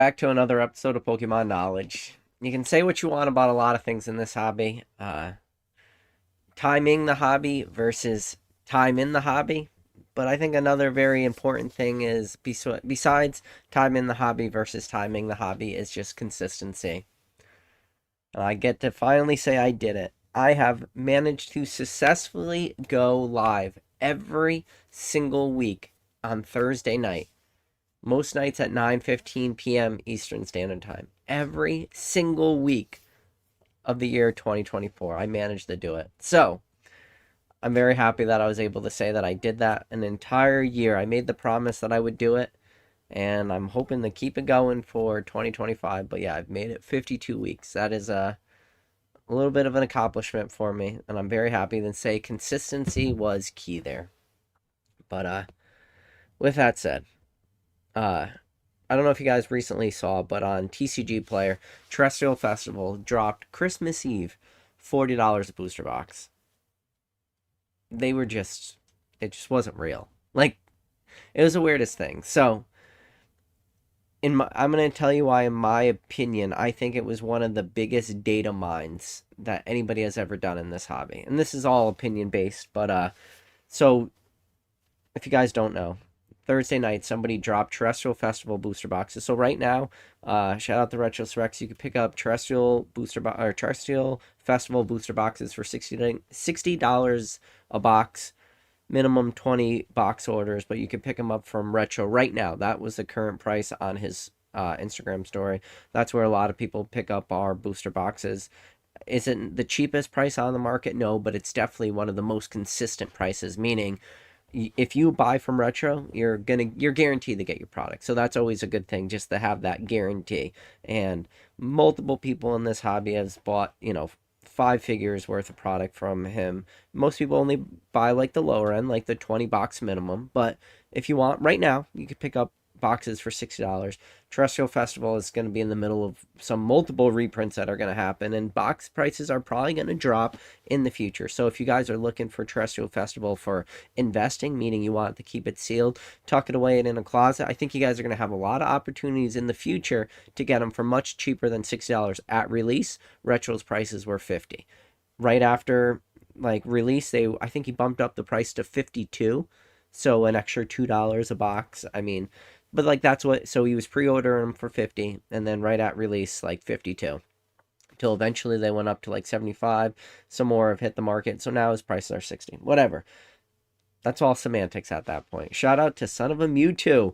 Back to another episode of Pokemon Knowledge. You can say what you want about a lot of things in this hobby. Timing the hobby versus time in the hobby. But I think another very important thing is besides time in the hobby versus timing the hobby is just consistency. And I get to finally say I did it. I have managed to successfully go live every single week on Thursday night. Most nights at 9:15 p.m. Eastern Standard Time. Every single week of the year 2024, I managed to do it. So, I'm very happy that I was able to say that I did that an entire year. I made the promise that I would do it, and I'm hoping to keep it going for 2025. But yeah, I've made it 52 weeks. That is a little bit of an accomplishment for me, and I'm very happy to say consistency was key there. But with that said, uh I don't know if you guys recently saw, but on TCG Player, Terrestrial Festival dropped Christmas Eve, $40 a booster box. They were just, it just wasn't real. Like, it was the weirdest thing. So, I'm going to tell you why, in my opinion, I think it was one of the biggest data mines that anybody has ever done in this hobby. And this is all opinion based, but, so if you guys don't know, Thursday night, somebody dropped Terrestrial Festival booster boxes. So right now, shout out to Retrospects, you can pick up Terrestrial or Terrestrial Festival booster boxes for $60 a box, minimum 20 box orders, but you can pick them up from Retro right now. That was the current price on his Instagram story. That's where a lot of people pick up our booster boxes. Isn't the cheapest price on the market? No, but it's definitely one of the most consistent prices, meaning if you buy from Retro, you're guaranteed to get your product. So that's always a good thing, just to have that guarantee. And multiple people in this hobby has bought, 5 figures worth of product from him. Most people only buy like the lower end, like the 20 box minimum. But if you want right now, you could pick up boxes for $60. Terrestrial Festival is going to be in the middle of some multiple reprints that are going to happen, and box prices are probably going to drop in the future. So if you guys are looking for Terrestrial Festival for investing, meaning you want to keep it sealed, tuck it away in a closet, I think you guys are going to have a lot of opportunities in the future to get them for much cheaper than $60 at release. Retro's prices were 50. Right after like release, I think he bumped up the price to 52, so an extra $2 a box. I mean, but like that's what, so he was pre-ordering them for 50, and then right at release like 52, till eventually they went up to like 75. Some more have hit the market, so now his prices are 60. Whatever. That's all semantics at that point. Shout out to Son of a Mewtwo,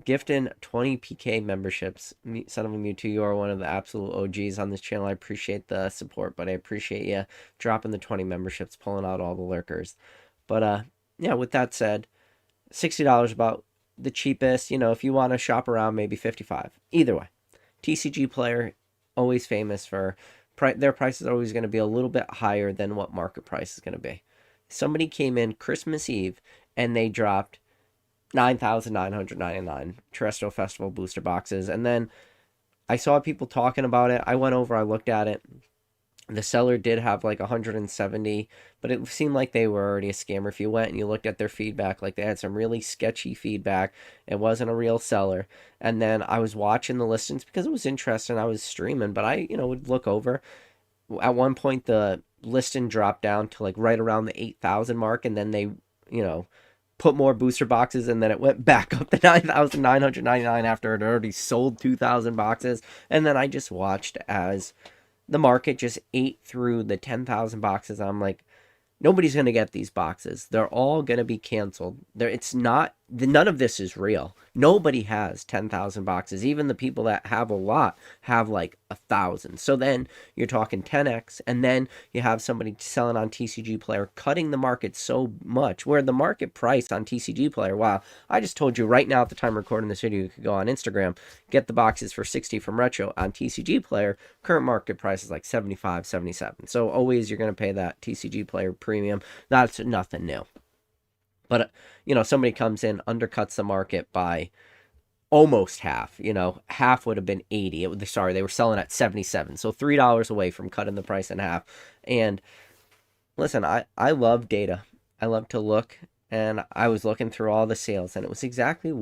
gifting 20 PK memberships. Son of a Mewtwo, you are one of the absolute OGs on this channel. I appreciate the support, but I appreciate you dropping the 20 memberships, pulling out all the lurkers. But yeah, with that said, $60 about the cheapest. If you want to shop around, maybe 55. Either way, TCG Player, always famous for their price is always going to be a little bit higher than what market price is going to be. Somebody came in Christmas Eve and they dropped 9,999 Terrestrial Festival booster boxes, and then I saw people talking about it. I went over, I looked at it. The seller did have like 170, but it seemed like they were already a scammer. If you went and you looked at their feedback, like they had some really sketchy feedback. It wasn't a real seller. And then I was watching the listings because it was interesting. I was streaming, but I, would look over. At one point, the listing dropped down to like right around the 8,000 mark, and then they, put more booster boxes, and then it went back up to 9,999 after it already sold 2,000 boxes. And then I just watched as the market just ate through the 10,000 boxes. I'm like, nobody's going to get these boxes. They're all going to be canceled. It's not, none of this is real. Nobody has 10,000 boxes. Even the people that have a lot have like 1,000. So then you're talking 10x, and then you have somebody selling on TCG Player, cutting the market so much, where the market price on TCG Player, wow, I just told you right now at the time of recording this video, you could go on Instagram, get the boxes for 60 from Retro. On TCG Player, current market price is like 75, 77. So always you're going to pay that TCG Player premium. That's nothing new. But, somebody comes in, undercuts the market by almost half. Half would have been 80. They were selling at 77. So $3 away from cutting the price in half. And listen, I love data. I love to look, and I was looking through all the sales, and it was exactly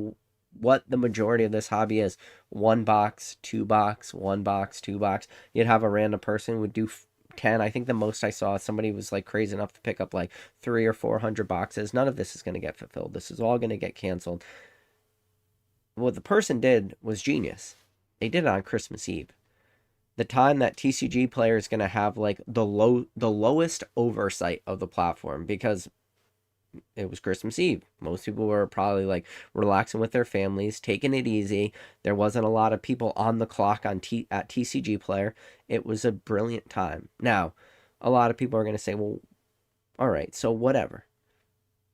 what the majority of this hobby is. One box, two box, one box, two box. You'd have a random person would do 10. I think the most I saw, somebody was like crazy enough to pick up like 300 or 400 boxes. None of this is going to get fulfilled. This is all going to get canceled. What the person did was genius. They did it on Christmas Eve, the time that TCG player is going to have like the lowest oversight of the platform, because it was Christmas Eve. Most people were probably like relaxing with their families, taking it easy. There wasn't a lot of people on the clock at TCG player. It was a brilliant time. Now, a lot of people are going to say, well, all right, so whatever.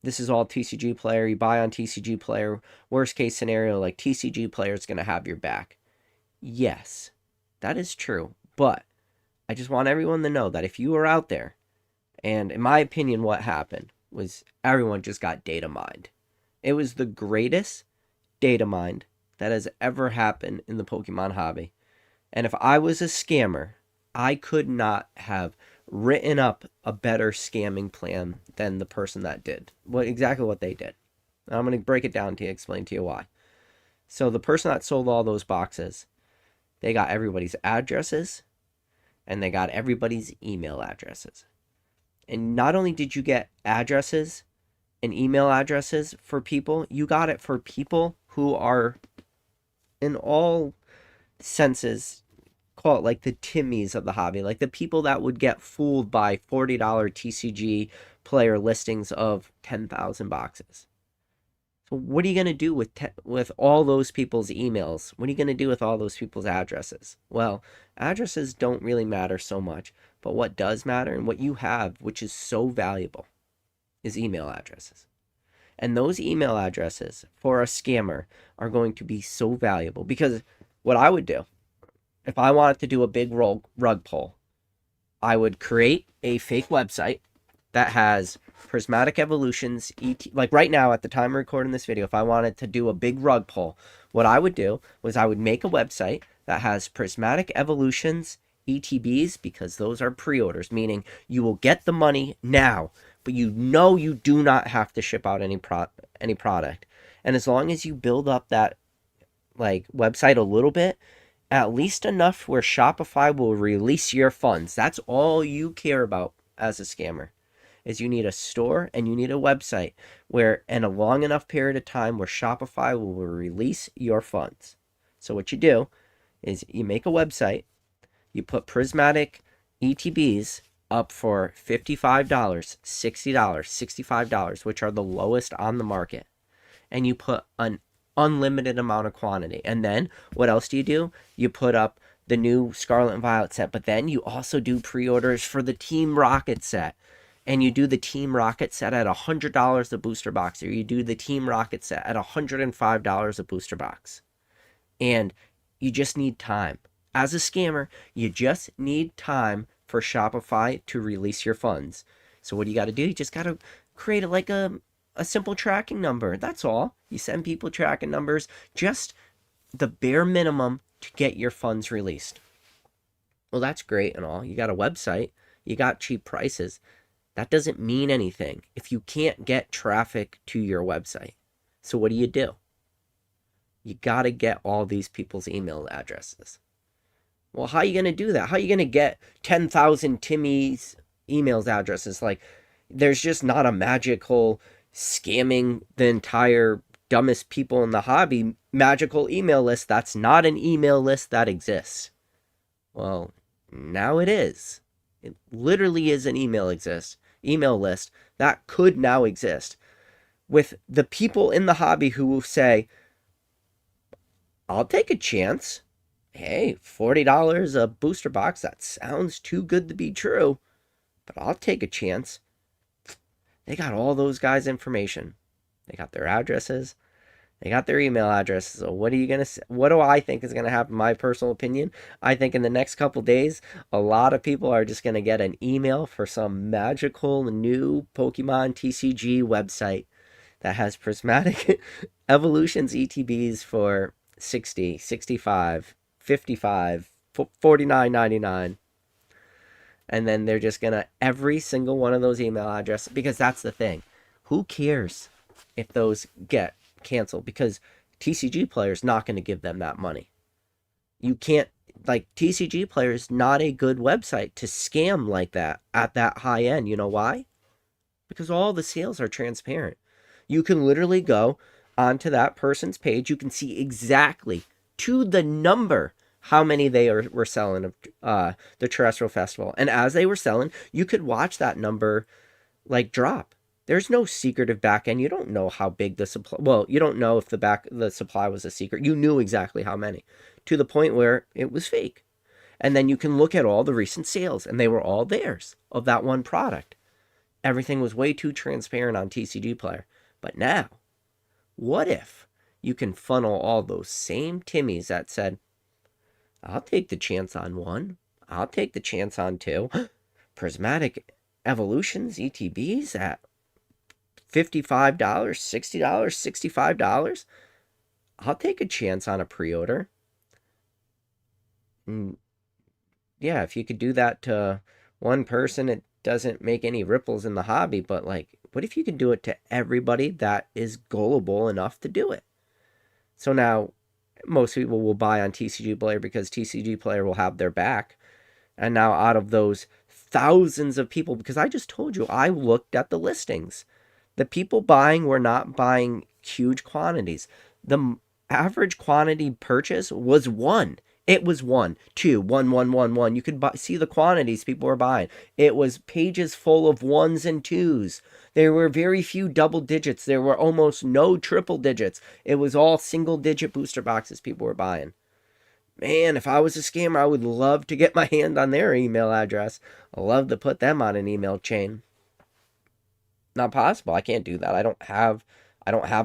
This is all TCG player. You buy on TCG player. Worst case scenario, like TCG player is going to have your back. Yes, that is true. But I just want everyone to know that if you are out there, and in my opinion, what happened was everyone just got data mined. It was the greatest data mine that has ever happened in the Pokemon hobby. And if I was a scammer, I could not have written up a better scamming plan than the person that did exactly what they did. I'm going to break it down to you, explain to you why. So the person that sold all those boxes, they got everybody's addresses and they got everybody's email addresses. And not only did you get addresses and email addresses for people, you got it for people who are, in all senses, call it like the Timmies of the hobby, like the people that would get fooled by $40 TCG player listings of 10,000 boxes. So what are you going to do with all those people's emails? What are you going to do with all those people's addresses? Well, addresses don't really matter so much, but what does matter and what you have, which is so valuable, is email addresses. And those email addresses for a scammer are going to be so valuable, because what I would do if I wanted to do a big rug pull, I would create a fake website that has Prismatic Evolutions like right now at the time of recording this video. If I wanted to do a big rug pull, what I would do was I would make a website that has Prismatic Evolutions ETBs, because those are pre-orders, meaning you will get the money now, but you know you do not have to ship out any product. And as long as you build up that like website a little bit, at least enough where Shopify will release your funds. That's all you care about as a scammer, is you need a store and you need a website where, in a long enough period of time, where Shopify will release your funds. So what you do is you make a website, you put Prismatic ETBs up for $55, $60, $65, which are the lowest on the market, and you put an unlimited amount of quantity. And then what else do? You put up the new Scarlet and Violet set, but then you also do pre-orders for the Team Rocket set. And you do the Team Rocket set at $100 a booster box, or you do the Team Rocket set at $105 a booster box. And you just need time. As a scammer, you just need time for Shopify to release your funds. So what do you got to do? You just got to create a simple tracking number. That's all. You send people tracking numbers, just the bare minimum to get your funds released. Well, that's great and all. You got a website, you got cheap prices. That doesn't mean anything if you can't get traffic to your website. So what do? You got to get all these people's email addresses. Well, how are you going to do that? How are you going to get 10,000 Timmy's emails addresses? Like, there's just not a magical scamming the entire dumbest people in the hobby magical email list. That's not an email list that exists. Well, now it is. It literally is an email list that could now exist, with the people in the hobby who will say, I'll take a chance. Hey, $40 a booster box, that sounds too good to be true, but I'll take a chance. They got all those guys' information. They got their addresses. They got their email addresses. So what do I think is going to happen? My personal opinion, I think in the next couple days, a lot of people are just going to get an email for some magical new Pokemon TCG website that has Prismatic Evolutions ETBs for $60, $65, $55, $49.99. And then they're just going to, every single one of those email addresses, because that's the thing. Who cares if those get canceled? Because TCG Player's not going to give them that money. You can't, like, TCG Player is not a good website to scam like that at that high end. You know why? Because all the sales are transparent. You can literally go onto that person's page. You can see exactly to the number how many were selling of the terrestrial festival. And as they were selling, you could watch that number like drop. There's no secretive back end. You don't know how big the supply. Well, you don't know if the supply was a secret. You knew exactly how many, to the point where it was fake. And then you can look at all the recent sales, and they were all theirs of that one product. Everything was way too transparent on TCG Player. But now, what if you can funnel all those same Timmies that said, I'll take the chance on one, I'll take the chance on two, Prismatic Evolutions, ETBs at $55, $60, $65. I'll take a chance on a pre-order. And yeah, if you could do that to one person, it doesn't make any ripples in the hobby. But like, what if you could do it to everybody that is gullible enough to do it? So now most people will buy on TCG Player because TCG Player will have their back. And now out of those thousands of people, because I just told you, I looked at the listings. The people buying were not buying huge quantities. The average quantity purchase was one. It was one, two, one, one, one, one. You could see the quantities people were buying. It was pages full of ones and twos. There were very few double digits. There were almost no triple digits. It was all single digit booster boxes people were buying. Man, if I was a scammer, I would love to get my hand on their email address. I'd love to put them on an email chain. Not possible. I can't do that. I don't have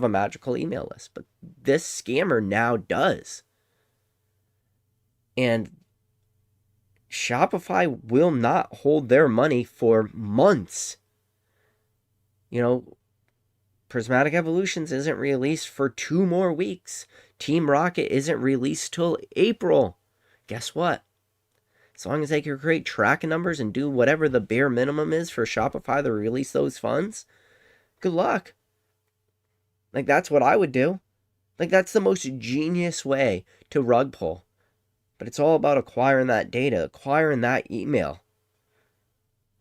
a magical email list, but this scammer now does. And Shopify will not hold their money for months. You know, Prismatic Evolutions isn't released for 2 more weeks. Team Rocket isn't released till April. Guess what? As long as they can create tracking numbers and do whatever the bare minimum is for Shopify to release those funds, good luck. Like, that's what I would do. Like, that's the most genius way to rug pull. But it's all about acquiring that data, acquiring that email.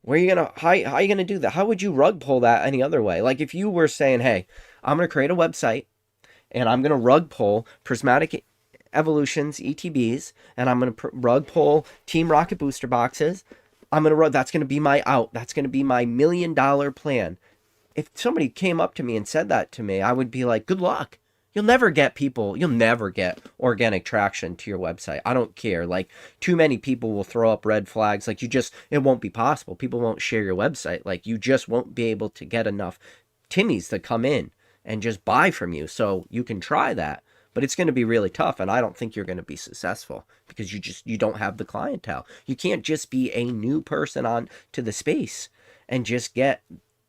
How are you gonna do that? How would you rug pull that any other way? Like, if you were saying, hey, I'm gonna create a website and I'm gonna rug pull Prismatic Evolutions ETBs, and I'm gonna rug pull Team Rocket booster boxes. That's gonna be my out. That's gonna be my $1 million plan. If somebody came up to me and said that to me, I would be like, good luck. You'll never get organic traction to your website. I don't care. Like, too many people will throw up red flags. Like, it won't be possible. People won't share your website. Like, you just won't be able to get enough Timmies to come in and just buy from you. So you can try that, but it's going to be really tough. And I don't think you're going to be successful because you don't have the clientele. You can't just be a new person on to the space and just get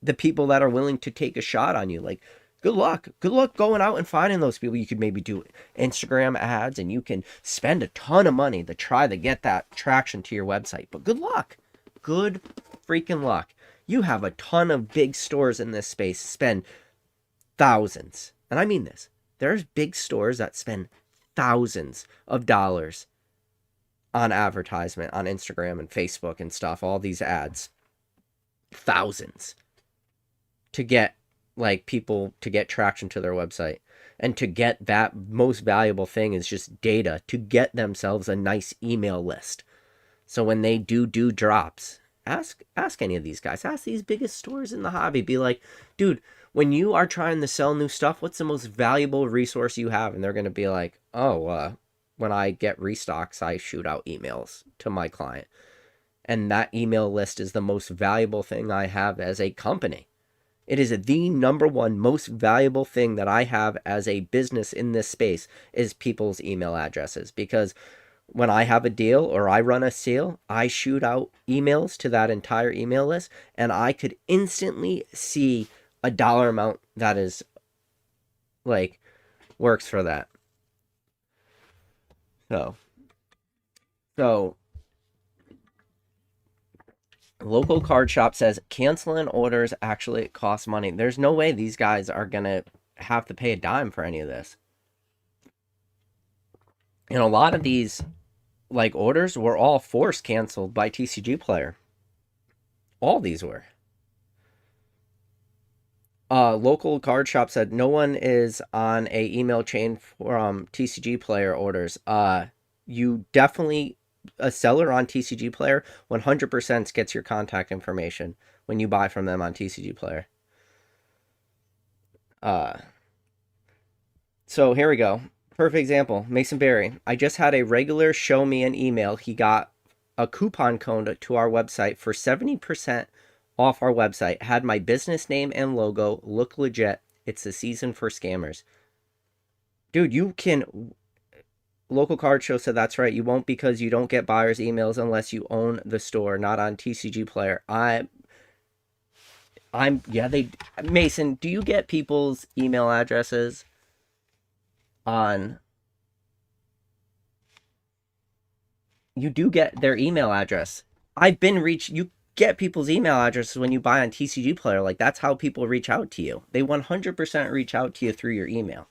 the people that are willing to take a shot on you. Like, good luck. Good luck going out and finding those people. You could maybe do Instagram ads, and you can spend a ton of money to try to get that traction to your website. But good luck. Good freaking luck. You have a ton of big stores in this space spend thousands. And I mean this. There's big stores that spend thousands of dollars on advertisement on Instagram and Facebook and stuff. All these ads. Thousands. To get people to get traction to their website, and to get that most valuable thing is just data to get themselves a nice email list. So when they do drops, ask any of these guys, ask these biggest stores in the hobby, be like, dude, when you are trying to sell new stuff, what's the most valuable resource you have? And they're going to be like, when I get restocks, I shoot out emails to my client. And that email list is the most valuable thing I have as a company. It is the number one most valuable thing that I have as a business in this space is people's email addresses. Because when I have a deal or I run a sale, I shoot out emails to that entire email list, and I could instantly see a dollar amount that is like works for that. So local card shop says canceling orders actually costs money. There's no way these guys are gonna have to pay a dime for any of this. And a lot of these like orders were all force canceled by TCG Player. All these were. Local card shop said no one is on a email chain from TCG Player orders. You definitely, a seller on TCG Player 100% gets your contact information when you buy from them on TCG Player. Uh, so here we go. Perfect example. Mason Berry. I just had a regular show me an email. He got a coupon code to our website for 70% off our website. Had my business name and logo, look legit. It's the season for scammers. Dude, you can. Local card show said that's right. You won't because you don't get buyers' emails unless you own the store, not on TCG Player. Yeah, they. Mason, do you get people's email addresses on. You do get their email address. I've been reached. You get people's email addresses when you buy on TCG Player. Like, that's how people reach out to you. They 100% reach out to you through your email.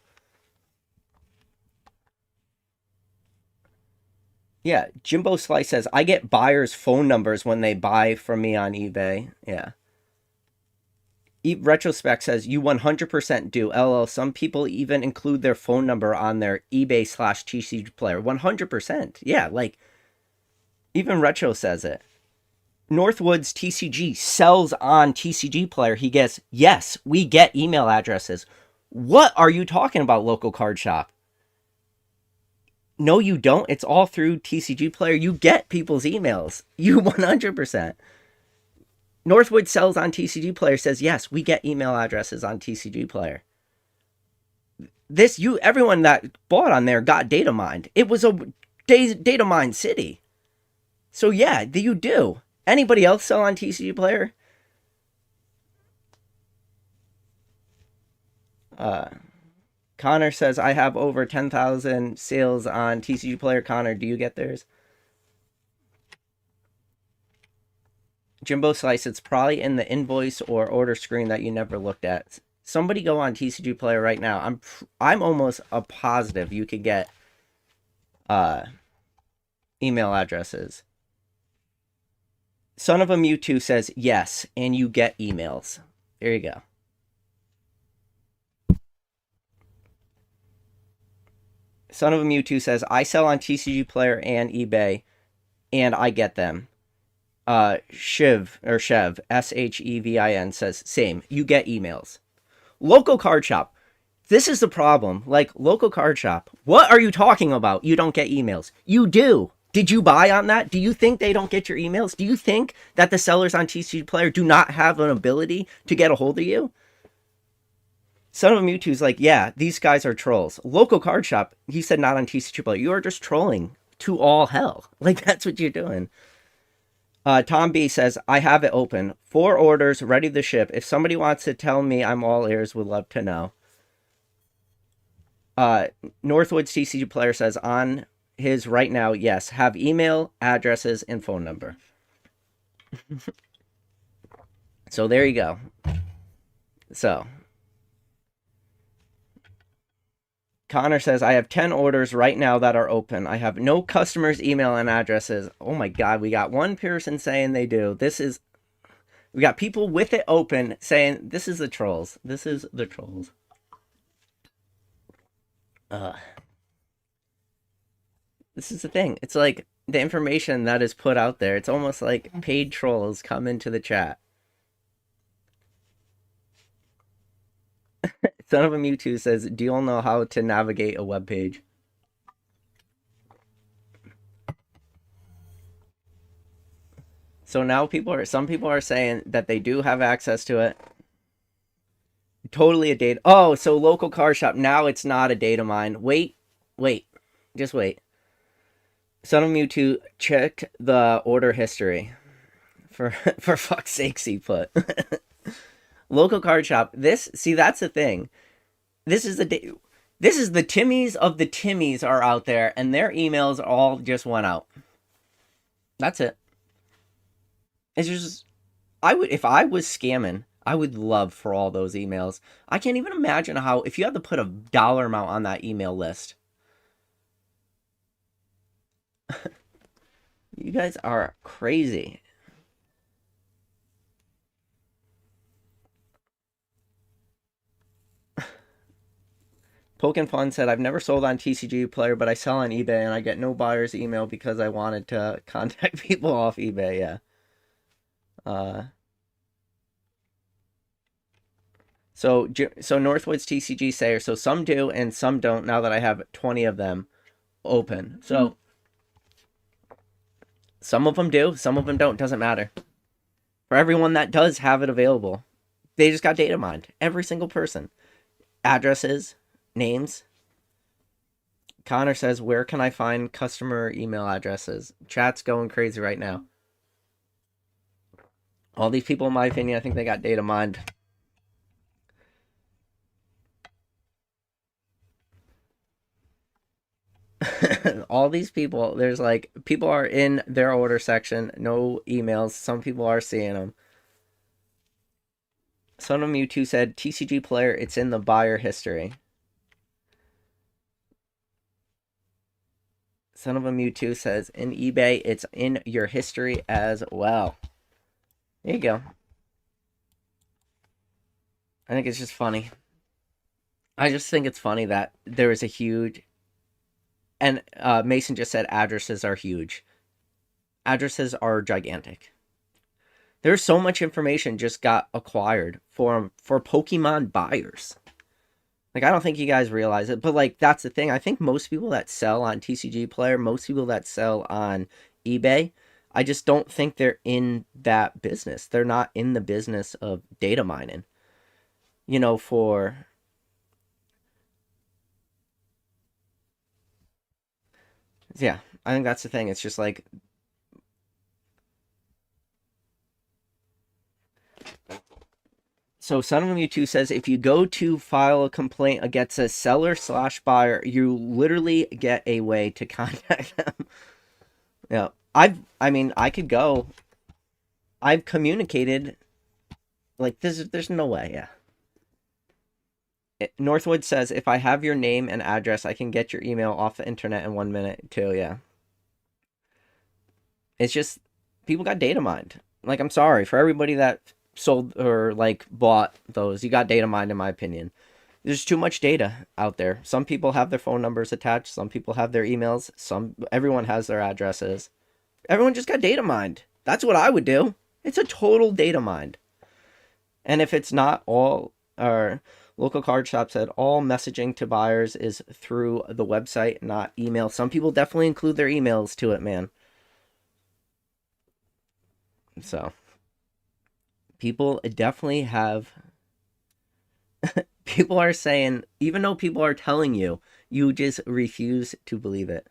Yeah, Jimbo Slice says, I get buyers' phone numbers when they buy from me on eBay. Yeah. Retrospect says, you 100% do. LL, some people even include their phone number on their eBay/TCG Player. 100%. Yeah, like, even Retro says it. Northwoods TCG sells on TCG Player. He gets, yes, we get email addresses. What are you talking about, local card shop? No, you don't. It's all through TCG Player. You get people's emails. You 100%. Northwood sells on TCG Player says, yes, we get email addresses on TCG Player. Everyone that bought on there got data mined. It was a data mine city. So yeah, you do. Anybody else sell on TCG Player? Connor says, I have over 10,000 sales on TCG Player. Connor, do you get theirs? Jimbo Slice, it's probably in the invoice or order screen that you never looked at. Somebody go on TCG Player right now. I'm almost a positive you could get email addresses. Son of a Mewtwo says yes, and you get emails. There you go. Son of a Mewtwo says, I sell on TCG Player and eBay, and I get them. Chev, Shevin, says, same. You get emails. Local card shop. This is the problem. Like, local card shop. What are you talking about? You don't get emails. You do. Did you buy on that? Do you think they don't get your emails? Do you think that the sellers on TCG Player do not have an ability to get a hold of you? Son of a Mewtwo's like, yeah, these guys are trolls. Local card shop, he said not on TCG Player. You are just trolling to all hell. Like, that's what you're doing. Tom B says, I have it open. 4 orders, ready to ship. If somebody wants to tell me, I'm all ears, would love to know. Northwoods TCG Player says, on his right now, yes. Have email, addresses, and phone number. So there you go. So Connor says, I have 10 orders right now that are open. I have no customers' email and addresses. Oh my God, we got one person saying they do. We got people with it open saying, this is the trolls. This is the trolls. This is the thing. It's like the information that is put out there. It's almost like paid trolls come into the chat. Son of a Mewtwo says, do you all know how to navigate a web page? So now some people are saying that they do have access to it. Totally a data. Oh, so local car shop. Now it's not a data mine. Wait. Just wait. Son of Mewtwo checked the order history. For fuck's sake, he put. Local card shop. That's the thing. This is the Timmies of the Timmies are out there, and their emails all just went out. That's it. It's just, if I was scamming, I would love for all those emails. I can't even imagine how, if you had to put a dollar amount on that email list. You guys are crazy. Pokin Fun said, I've never sold on TCG Player, but I sell on eBay and I get no buyer's email because I wanted to contact people off eBay. Yeah. Uh, so Northwoods TCG Sayer. So some do and some don't now that I have 20 of them open. So some of them do, some of them don't. Doesn't matter. For everyone that does have it available, they just got data mined. Every single person. Addresses, names. Connor says, where can I find customer email addresses? Chat's going crazy right now. All these people, in my opinion, I think they got data mined. All these people, there's like, people are in their order section, no emails. Some people are seeing them. Son of Mewtwo said, TCG Player, it's in the buyer history. Son of a Mewtwo says, in eBay, it's in your history as well. There you go. I think it's just funny. I just think it's funny that there is a huge... And Mason just said addresses are huge. Addresses are gigantic. There's so much information just got acquired for Pokemon buyers. Like, I don't think you guys realize it, but, like, that's the thing. I think most people that sell on TCG Player, most people that sell on eBay, I just don't think they're in that business. They're not in the business of data mining. You know, for... Yeah, I think that's the thing. It's just like... So Son of Mewtwo says, if you go to file a complaint against a seller/buyer, you literally get a way to contact them. Yeah, I mean, I could go. I've communicated. Like, there's no way. Yeah. Northwood says, if I have your name and address, I can get your email off the internet in 1 minute too. Yeah. It's just people got data mined. Like, I'm sorry for everybody that sold or like bought those. You got data mined, in my opinion. There's too much data out there. Some people have their phone numbers attached. Some people have their emails. Everyone has their addresses. Everyone just got data mined. That's what I would do. It's a total data mine. And if it's not all, or local card shop said all messaging to buyers is through the website, not email. Some people definitely include their emails to it, man. So people definitely have... People are saying, even though people are telling you, you just refuse to believe it.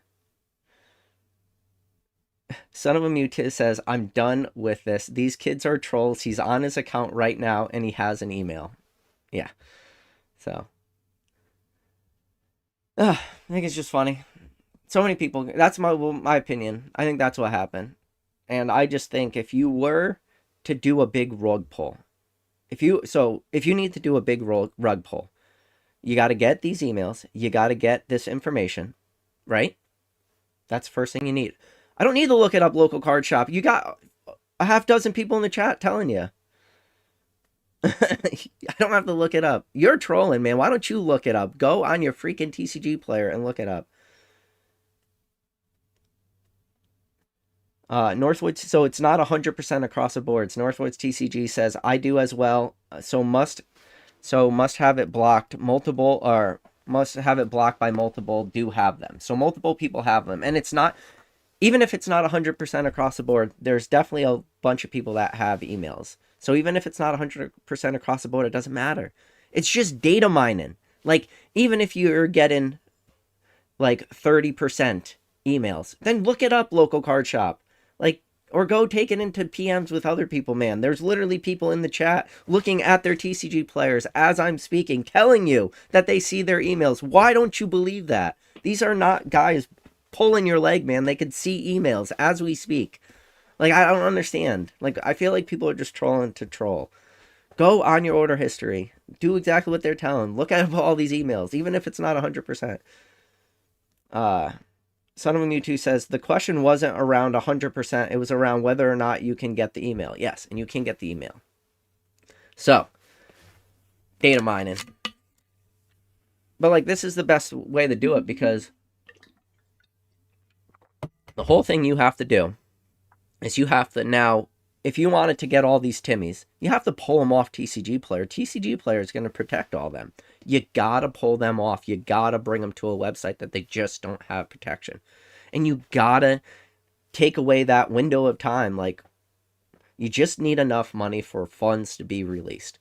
Son of a Mewtwo says, I'm done with this. These kids are trolls. He's on his account right now, and he has an email. Yeah. So. I think it's just funny. So many people. That's my opinion. I think that's what happened. And I just think if you were to do a big rug pull, if you need to do a big rug pull, you got to get these emails. You got to get this information, right? That's the first thing you need. I don't need to look it up, local card shop. You got a half dozen people in the chat telling you. I don't have to look it up. You're trolling, man. Why don't you look it up? Go on your freaking TCG Player and look it up. Northwoods, so it's not 100% across the boards. Northwoods TCG says, I do as well, so must have it blocked. Multiple, or must have it blocked by multiple, do have them. So multiple people have them. And it's not, even if it's not 100% across the board, there's definitely a bunch of people that have emails. So even if it's not 100% across the board, it doesn't matter. It's just data mining. Like, even if you're getting, like, 30% emails, then look it up, local card shop. Like, or go take it into PMs with other people, man. There's literally people in the chat looking at their TCG players as I'm speaking, telling you that they see their emails. Why don't you believe that? These are not guys pulling your leg, man. They could see emails as we speak. Like, I don't understand. Like, I feel like people are just trolling to troll. Go on your order history. Do exactly what they're telling. Look at all these emails, even if it's not 100%. Son of a Mewtwo says the question wasn't around 100%. It was around whether or not you can get the email. Yes, and you can get the email. So, data mining. But like this is the best way to do it because the whole thing you have to do is you have to now, if you wanted to get all these Timmies, you have to pull them off TCG Player. TCG Player is going to protect all them. You gotta pull them off. You gotta bring them to a website that they just don't have protection. And you gotta take away that window of time. Like, you just need enough money for funds to be released.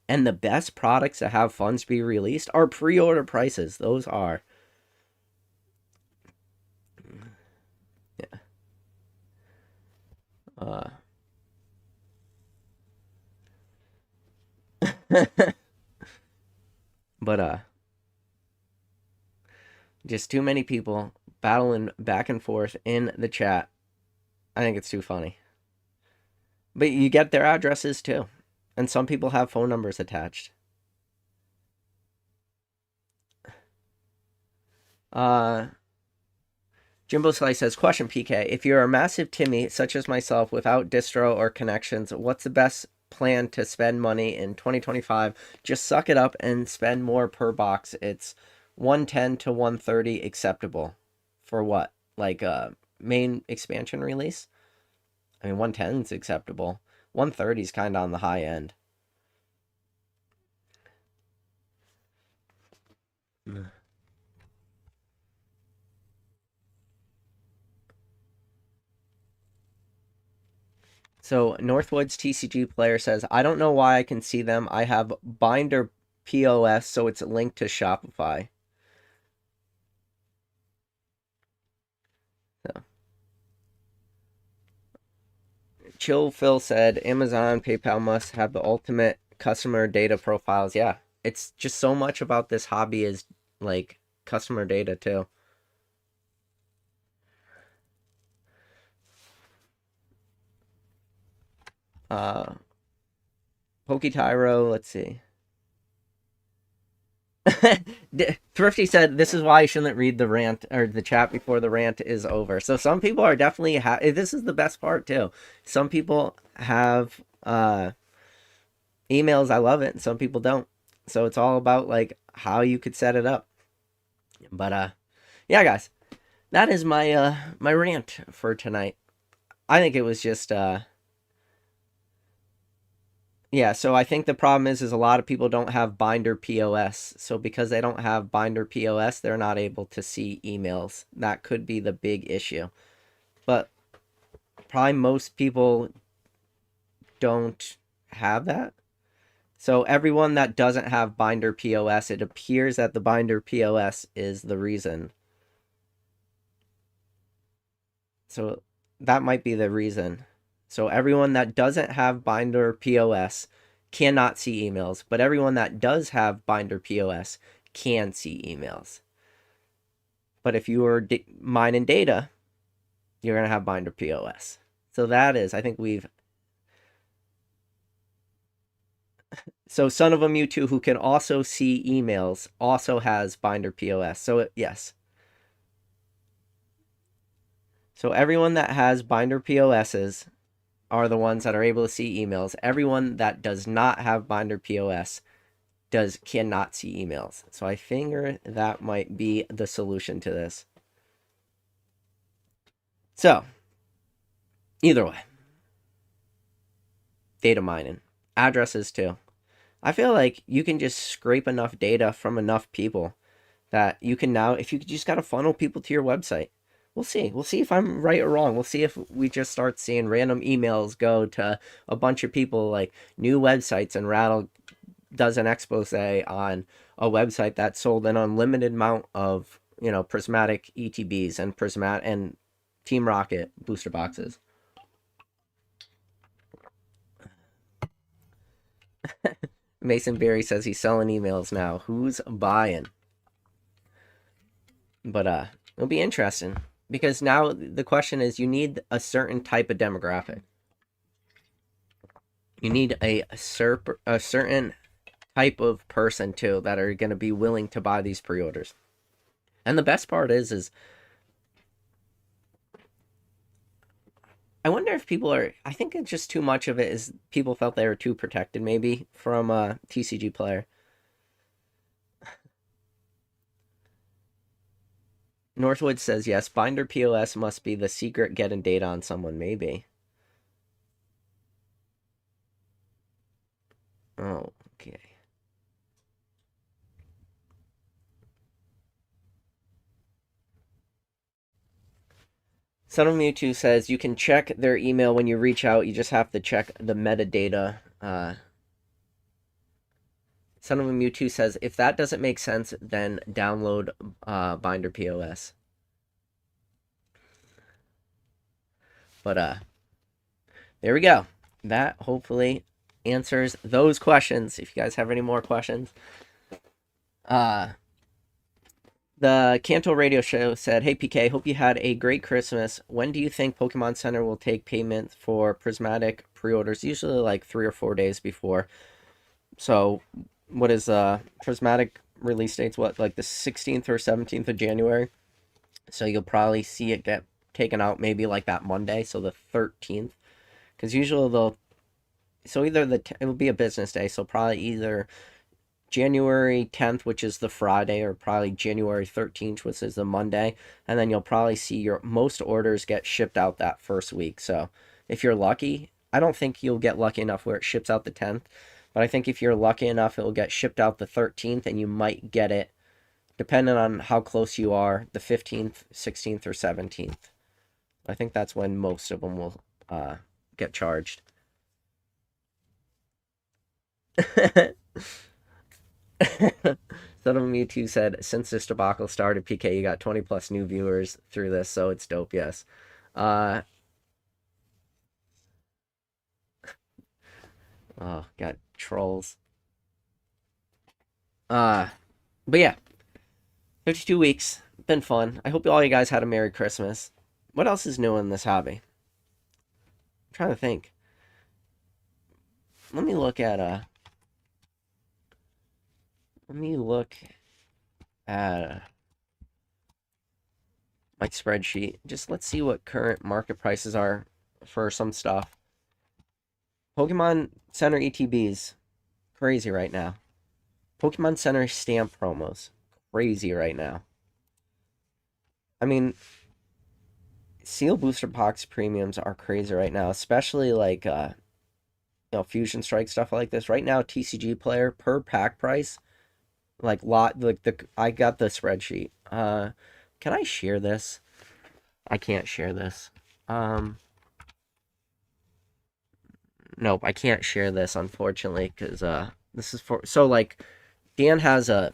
And the best products that have funds to be released are pre-order prices. Those are. Yeah. But just too many people battling back and forth in the chat. I think it's too funny. But you get their addresses too. And some people have phone numbers attached. Jimbo Slice says, question PK, if you're a massive Timmy such as myself without distro or connections, what's the best plan to spend money in 2025? Just suck it up and spend more per box. It's 110 to 130 acceptable. For what? Like a main expansion release? I mean, 110 is acceptable. 130 is kind of on the high end. So Northwoods TCG Player says, I don't know why I can see them. I have Binder POS, so it's linked to Shopify. So. Chill Phil said, Amazon, PayPal must have the ultimate customer data profiles. Yeah, it's just so much about this hobby is like customer data too. Poketyro, let's see. Thrifty said, this is why I shouldn't read the rant or the chat before the rant is over. So some people are definitely this is the best part too. Some people have emails. I love it, and some people don't. So it's all about like how you could set it up. But yeah, guys, that is my my rant for tonight. I think it was just yeah, so I think the problem is a lot of people don't have Binder POS. So because they don't have Binder POS, they're not able to see emails. That could be the big issue. But probably most people don't have that. So everyone that doesn't have Binder POS, it appears that the Binder POS is the reason. So that might be the reason. So everyone that doesn't have Binder POS cannot see emails, but everyone that does have Binder POS can see emails. But if you are mining data, you're going to have Binder POS. So that is, I think we've... So Son of a Mewtwo, who can also see emails, also has Binder POS. So yes. So everyone that has Binder POSs are the ones that are able to see emails. Everyone that does not have Binder POS cannot see emails. So I figure that might be the solution to this. So, either way, data mining, addresses too. I feel like you can just scrape enough data from enough people that you can now, if you just got to funnel people to your website. We'll see. We'll see if I'm right or wrong. We'll see if we just start seeing random emails go to a bunch of people, like new websites, and Rattle does an expose on a website that sold an unlimited amount of, prismatic ETBs and prismatic and Team Rocket booster boxes. Mason Berry says he's selling emails now. Who's buying? But it'll be interesting because now the question is, you need a certain type of demographic. You need a certain type of person too that are going to be willing to buy these pre-orders. And the best part is I wonder if people are. I think it's just too much of it is people felt they were too protected, maybe from a TCG player. Northwood says yes. Binder POS must be the secret getting data on someone, maybe. Oh, okay. Son of Mewtwo says you can check their email when you reach out. You just have to check the metadata. Son of a Mewtwo says if that doesn't make sense, then download Binder POS. But there we go. That hopefully answers those questions. If you guys have any more questions, uh, the Kanto Radio Show said, "Hey PK, hope you had a great Christmas. When do you think Pokemon Center will take payment for Prismatic pre-orders? Usually like 3 or 4 days before. So, what is Prismatic release dates? What, like the 16th or 17th of January? So you'll probably see it get taken out maybe like that Monday, so the 13th, because usually they'll. So either it will be a business day, so probably either January 10th, which is the Friday, or probably January 13th, which is the Monday, and then you'll probably see your most orders get shipped out that first week. So if you're lucky, I don't think you'll get lucky enough where it ships out the 10th, but I think if you're lucky enough, it will get shipped out the 13th, and you might get it, depending on how close you are, the 15th, 16th, or 17th. I think that's when most of them will get charged. Son of Mewtwo said, since this debacle started, PK, you got 20 plus new viewers through this, so it's dope, yes. Uh, oh, got trolls. Uh, but yeah, 52 weeks. Been fun. I hope all you guys had a Merry Christmas. What else is new in this hobby? I'm trying to think. Let me look at, let me look at my spreadsheet. Just let's see what current market prices are for some stuff. Pokemon Center ETBs, crazy right now. Pokemon Center stamp promos, crazy right now. I mean, Seal Booster Box premiums are crazy right now, especially like Fusion Strike stuff like this. Right now, TCG player per pack price, like the I got the spreadsheet. Can I share this? I can't share this. Um, nope, I can't share this unfortunately because this is for like Dan has a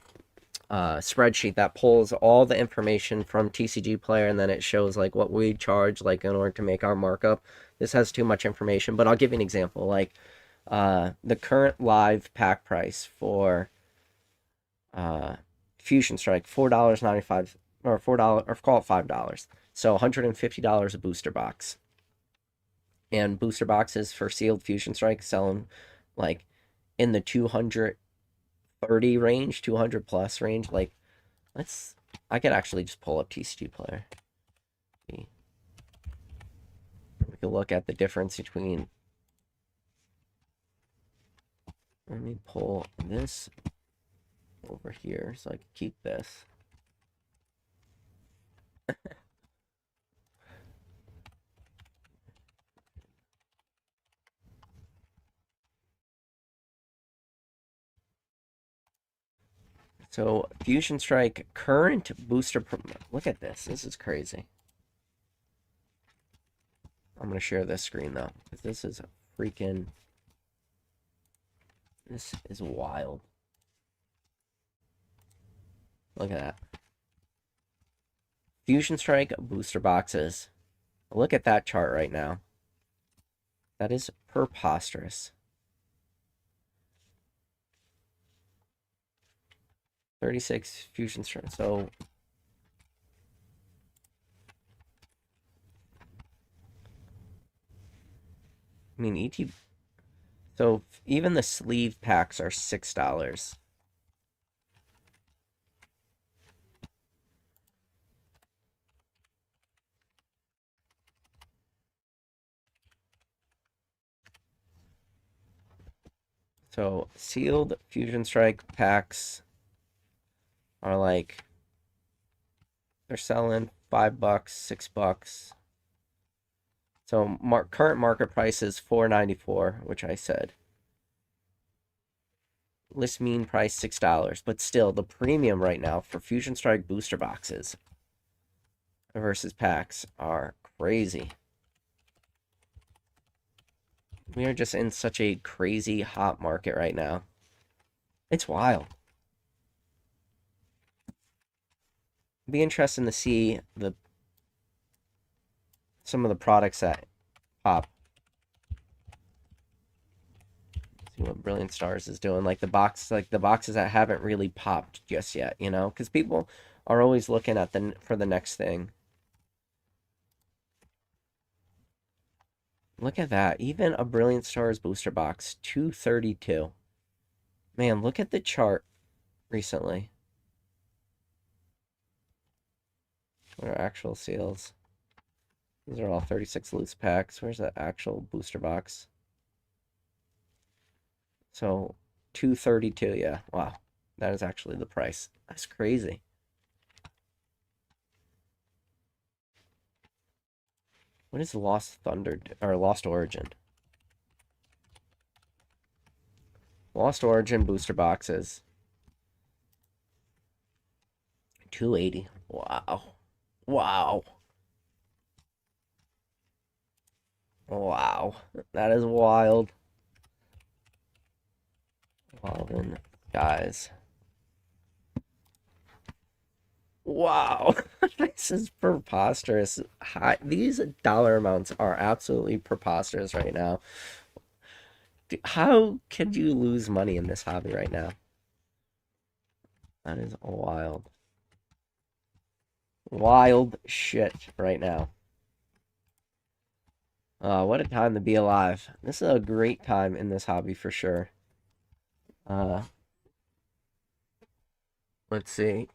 spreadsheet that pulls all the information from TCG Player, and then it shows like what we charge like in order to make our markup. This has too much information, but I'll give you an example. Like the current live pack price for uh, Fusion Strike, $4.95, or $4, or call it $5. So $150 a booster box, and booster boxes for sealed Fusion Strike selling like in the 230 range, 200 plus range. Like, let's. I could actually just pull up TCG Player. We can look at the difference between. Let me pull this over here so I can keep this. So Fusion Strike current booster. Look at this. This is crazy. I'm gonna share this screen though, because this is freaking. This is wild. Look at that. Fusion Strike booster boxes. Look at that chart right now. That is preposterous. 36 Fusion Strike. So I mean, So even the sleeve packs are $6. So sealed Fusion Strike packs are like they're selling $5, $6. So current market price is $4.94, which I said. List mean price $6, but still the premium right now for Fusion Strike booster boxes versus packs are crazy. We are just in such a crazy hot market right now. It's wild. It'd be interesting to see some of the products that pop. See what Brilliant Stars is doing. Like the boxes that haven't really popped just yet, you know? Because people are always looking at for the next thing. Look at that. Even a Brilliant Stars booster box, 232. Man, look at the chart recently. What are actual sales? These are all 36 loose packs. Where's the actual booster box? So 232, yeah. Wow. That is actually the price. That's crazy. What is Lost Thunder or Lost Origin? Lost Origin booster boxes. 280. Wow. Wow. Wow. That is wild. Walden, guys. Wow. This is preposterous. These dollar amounts are absolutely preposterous right now. How could you lose money in this hobby right now? That is wild. Wild shit right now. What a time to be alive. This is a great time in this hobby for sure. Let's see.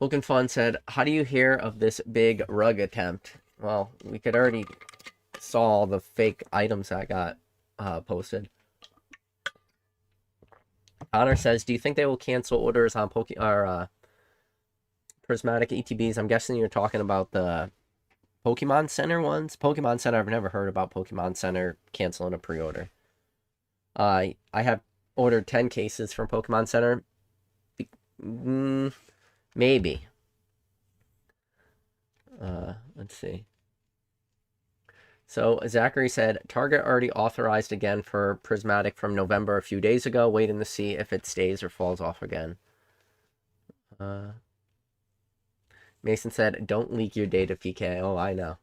Pokin Fun said, how do you hear of this big rug attempt? Well, we could already saw all the fake items that got posted. Honor says, do you think they will cancel orders on Prismatic ETBs? I'm guessing you're talking about the Pokemon Center ones. Pokemon Center, I've never heard about Pokemon Center canceling a pre-order. I have ordered 10 cases from Pokemon Center. Maybe. Let's see. So Zachary said, Target already authorized again for Prismatic from November a few days ago, waiting to see if it stays or falls off again. Mason said, don't leak your data, PK. Oh, I know.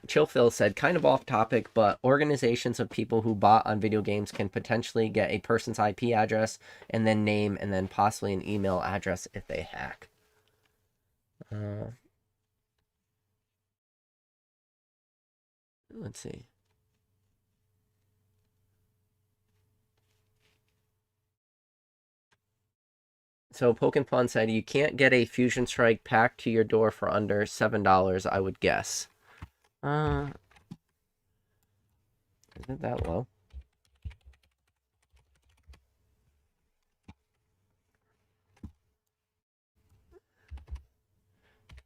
Chill Phil said, kind of off topic, but organizations of people who bought on video games can potentially get a person's IP address and then name and then possibly an email address if they hack. Let's see. So Pokemon said you can't get a Fusion Strike pack to your door for under $7, I would guess. Is it that low?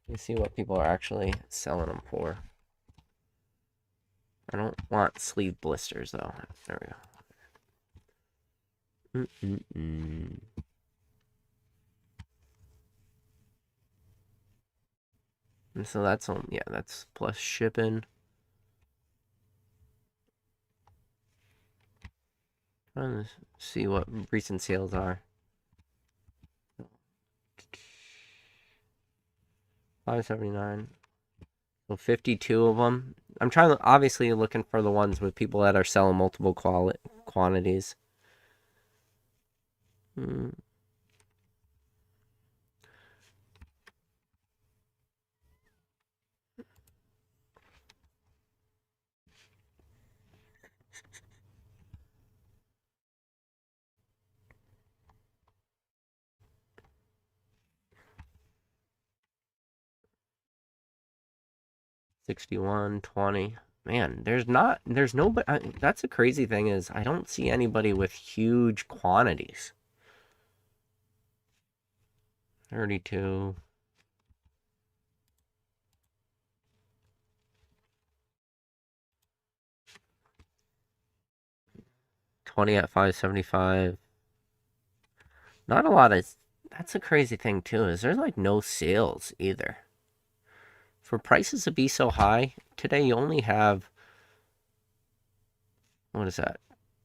Let me see what people are actually selling them for. I don't want sleeve blisters though. There we go. And so that's on, yeah, that's plus shipping. Trying to see what recent sales are. 579. So 52 of them. I'm trying to obviously looking for the ones with people that are selling multiple quantities. Hmm. $61.20. man, there's nobody. That's the crazy thing is I don't see anybody with huge quantities. 32. 20 at 575. Not a lot of. That's a crazy thing too. Is there's like no sales either. For prices to be so high today, you only have, what is that?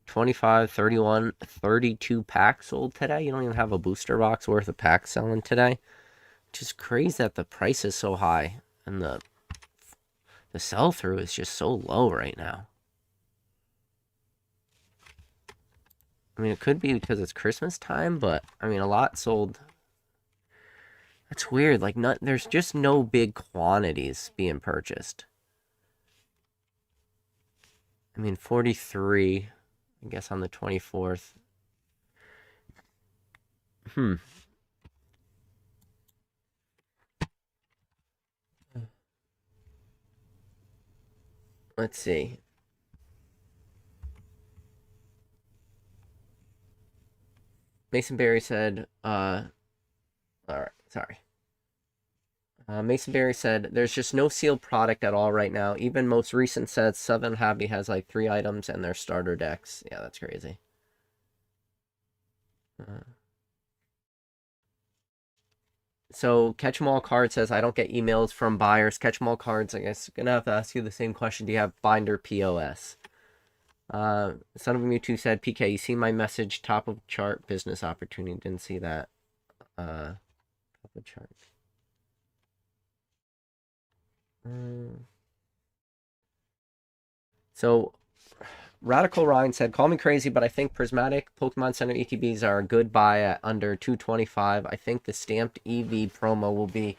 25, 31, 32 packs sold today. You don't even have a booster box worth of packs selling today. Just crazy that the price is so high and the sell through is just so low right now. I mean, it could be because it's Christmas time, but I mean, a lot sold. That's weird. Like, there's just no big quantities being purchased. I mean, 43, I guess, on the 24th. Hmm. Let's see. Mason Berry said, all right, sorry. Mason Berry said, there's just no sealed product at all right now. Even most recent sets, Southern Hobby has like 3 items and their starter decks. Yeah, that's crazy. So Catch 'em all card says, I don't get emails from buyers. Catch 'em all cards, I guess, gonna have to ask you the same question. Do you have binder POS? Son of a Mewtwo said, PK, you see my message, top of chart business opportunity. Didn't see that. Top of chart. So Radical Ryan said, call me crazy, but I think prismatic Pokemon Center ETBs are a good buy at under 225. I think the stamped EV promo will be.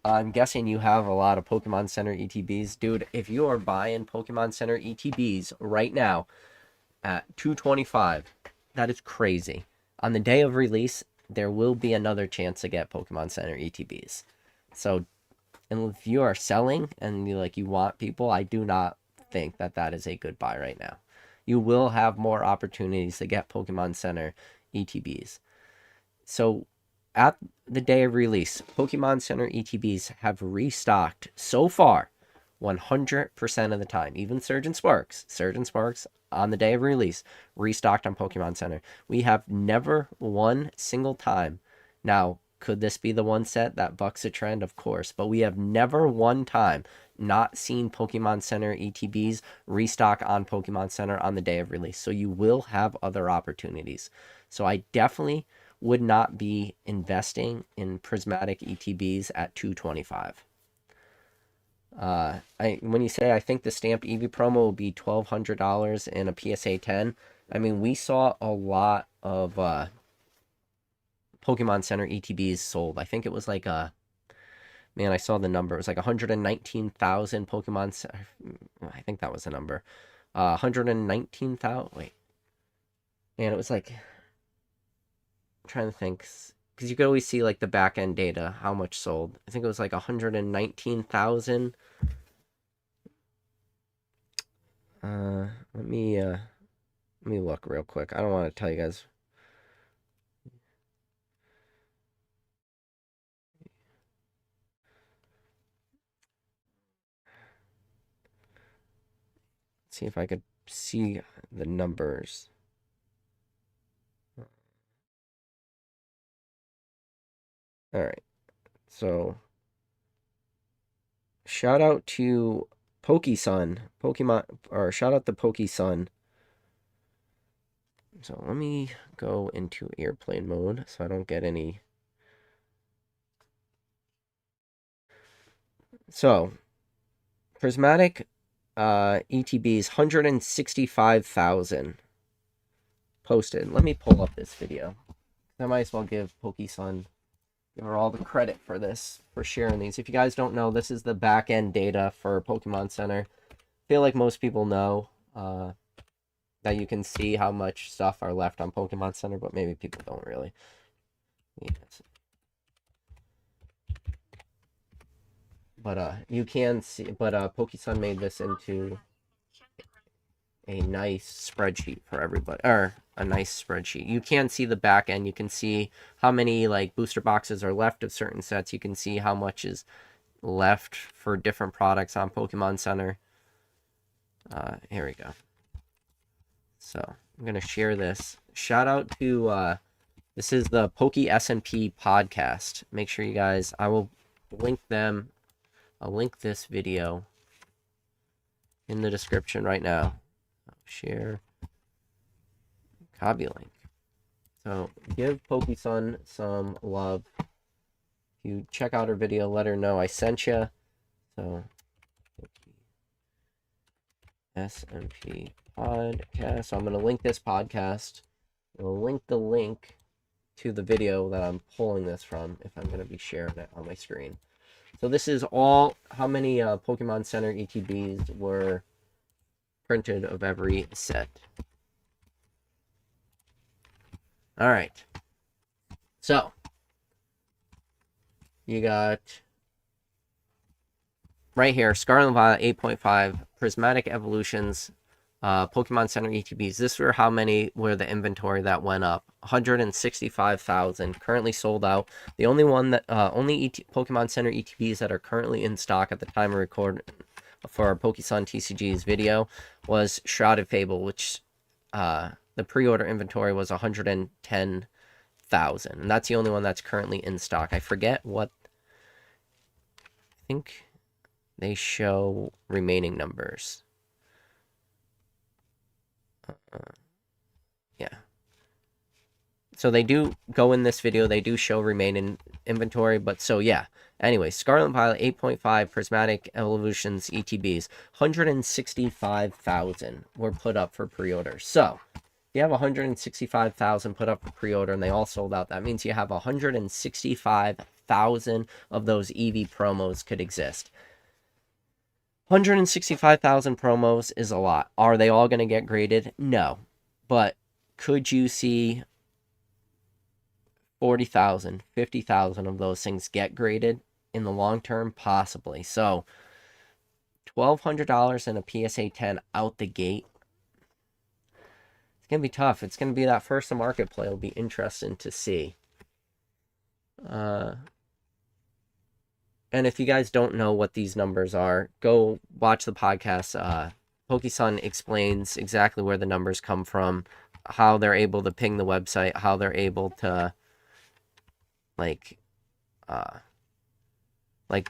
I'm guessing you have a lot of Pokemon Center ETBs. Dude, if you are buying Pokemon Center ETBs right now at 225, that is crazy. On the day of release, there will be another chance to get Pokemon Center ETBs. So, and if you are selling and you want people, I do not think that that is a good buy right now. You will have more opportunities to get Pokemon Center ETBs. So at the day of release, Pokemon Center ETBs have restocked so far 100% of the time. Even Surgeon Sparks on the day of release restocked on Pokemon Center. We have never one single time. Now, could this be the one set that bucks a trend? Of course, but we have never one time not seen Pokemon Center ETBs restock on Pokemon Center on the day of release. So you will have other opportunities. So I definitely would not be investing in prismatic ETBs at 225. When you say I think the stamped EV promo will be $1,200 in a PSA 10, I mean we saw a lot of Pokemon Center ETBs sold. I think it was like man, I saw the number. It was like 119,000 Pokemon. I think that was the number. 119,000. Wait, and it was like, I'm trying to think, because you could always see like the back end data, how much sold. I think it was like 119,000. Let me look real quick. I don't want to tell you guys. See if I could see the numbers. All right. So shout out to PokeSun, Pokemon, or shout out to PokeSun. So let me go into airplane mode so I don't get any. So prismatic ETBs 165,000 posted. Let me pull up this video. I might as well give PokeSun, give her all the credit for this, for sharing these. If you guys don't know, this is the back end data for Pokemon Center. I feel like most people know that you can see how much stuff are left on Pokemon Center, but maybe people don't really. Yes. But you can see, but PokeSun made this into a nice spreadsheet for everybody, or a nice spreadsheet. You can see the back end. You can see how many like booster boxes are left of certain sets. You can see how much is left for different products on Pokemon Center. Here we go. So I'm gonna share this. Shout out to this is the Poke S&P podcast. Make sure you guys. I will link them. I'll link this video in the description right now. Share. Copy link. So give PokeSun some love. If you check out her video, let her know I sent you. So SMP podcast. So I'm going to link this podcast. I'll link the link to the video that I'm pulling this from if I'm going to be sharing it on my screen. So this is all how many Pokemon Center ETBs were printed of every set. All right. So you got right here, Scarlet and Violet 8.5, Prismatic Evolutions, Pokemon Center ETBs. This were how many were the inventory that went up. 165,000, currently sold out. The only one that, Pokemon Center ETBs that are currently in stock at the time of record for our PokeSun TCG's video was Shrouded Fable, which, the pre-order inventory was 110,000. And that's the only one that's currently in stock. I forget what, I think they show remaining numbers. Yeah. So they do go in this video. They do show remaining inventory. But so, yeah. Anyway, Scarlet and Violet 8.5 Prismatic Evolutions ETBs. 165,000 were put up for pre-order. So you have 165,000 put up for pre-order and they all sold out. That means you have 165,000 of those EV promos could exist. 165,000 promos is a lot. Are they all going to get graded? No. But could you see 40,000, 50,000 of those things get graded in the long term? Possibly. So $1,200 in a PSA 10 out the gate. It's going to be tough. It's going to be that first to market play. It'll be interesting to see. And if you guys don't know what these numbers are, go watch the podcast. PokeSun explains exactly where the numbers come from, how they're able to ping the website, how they're able to, like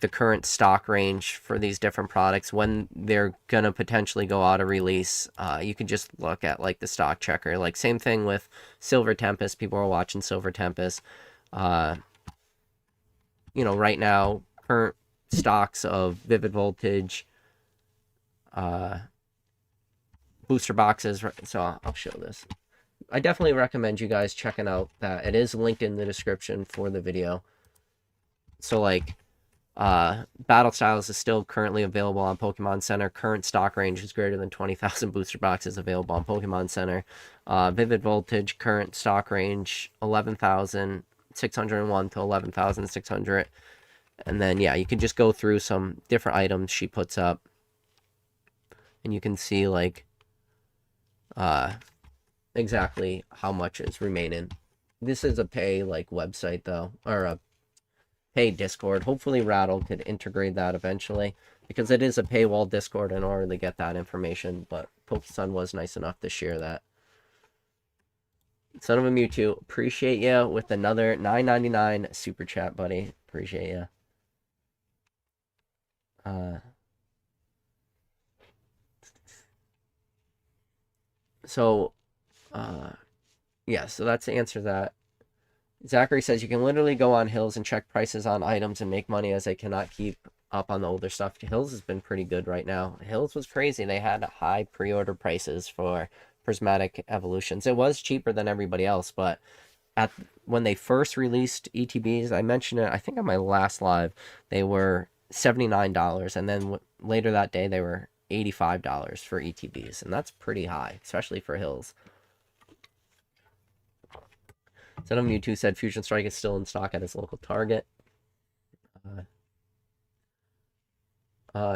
the current stock range for these different products, when they're gonna potentially go out of release. You can just look at like the stock checker. Like same thing with Silver Tempest. People are watching Silver Tempest. Right now, current stocks of Vivid Voltage, booster boxes. So I'll show this. I definitely recommend you guys checking out that. It is linked in the description for the video. So like, Battle Styles is still currently available on Pokemon Center. Current stock range is greater than 20,000 booster boxes available on Pokemon Center. Vivid Voltage, current stock range 11,601 to 11,600. And then, yeah, you can just go through some different items she puts up. And you can see, like, exactly how much is remaining. This is a pay, like, website, though. Or a pay Discord. Hopefully Rattle could integrate that eventually. Because it is a paywall Discord in order to get that information. But PokeSun was nice enough to share that. Son of a Mewtwo, appreciate you with another $9.99 super chat, buddy. Appreciate you. Yeah, so that's the answer to that. Zachary says you can literally go on Hills and check prices on items and make money, as they cannot keep up on the older stuff. Hills has been pretty good right now. Hills was crazy. They had high pre-order prices for Prismatic Evolutions. It was cheaper than everybody else, but when they first released ETBs, I mentioned it, I think on my last live, they were $79, and then later that day they were $85 for ETBs, and that's pretty high, especially for Hills. Son of Mewtwo said Fusion Strike is still in stock at its local Target.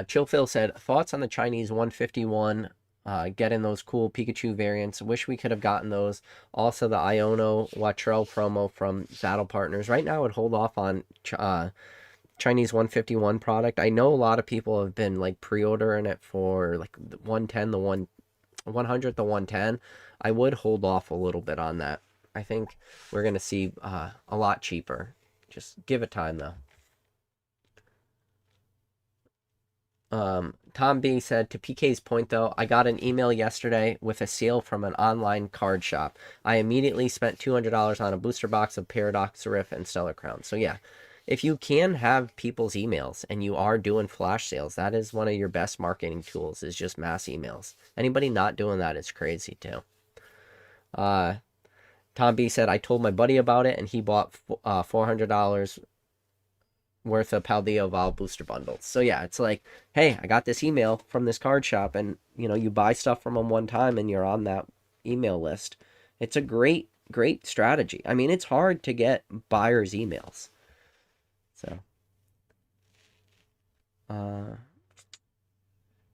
Chill Phil said, thoughts on the Chinese 151 getting those cool Pikachu variants. Wish we could have gotten those. Also, the Iono Watrel promo from Battle Partners. Right now, I would hold off on Chinese 151 product. I know a lot of people have been like pre-ordering it for like the 110, the 100, the 110. I would hold off a little bit on that. I think we're going to see a lot cheaper. Just give it time, though. Tom B said, to PK's point though, I got an email yesterday with a sale from an online card shop. I immediately spent $200 on a booster box of Paradox Rift and Stellar Crown. So yeah, if you can have people's emails and you are doing flash sales, that is one of your best marketing tools, is just mass emails. Anybody not doing that is crazy too. Tom B said, I told my buddy about it and he bought $400 worth of Paldea Evolve booster bundles. So yeah, it's like, hey, I got this email from this card shop, and you buy stuff from them one time and you're on that email list. It's a great strategy. I mean, it's hard to get buyers' emails. So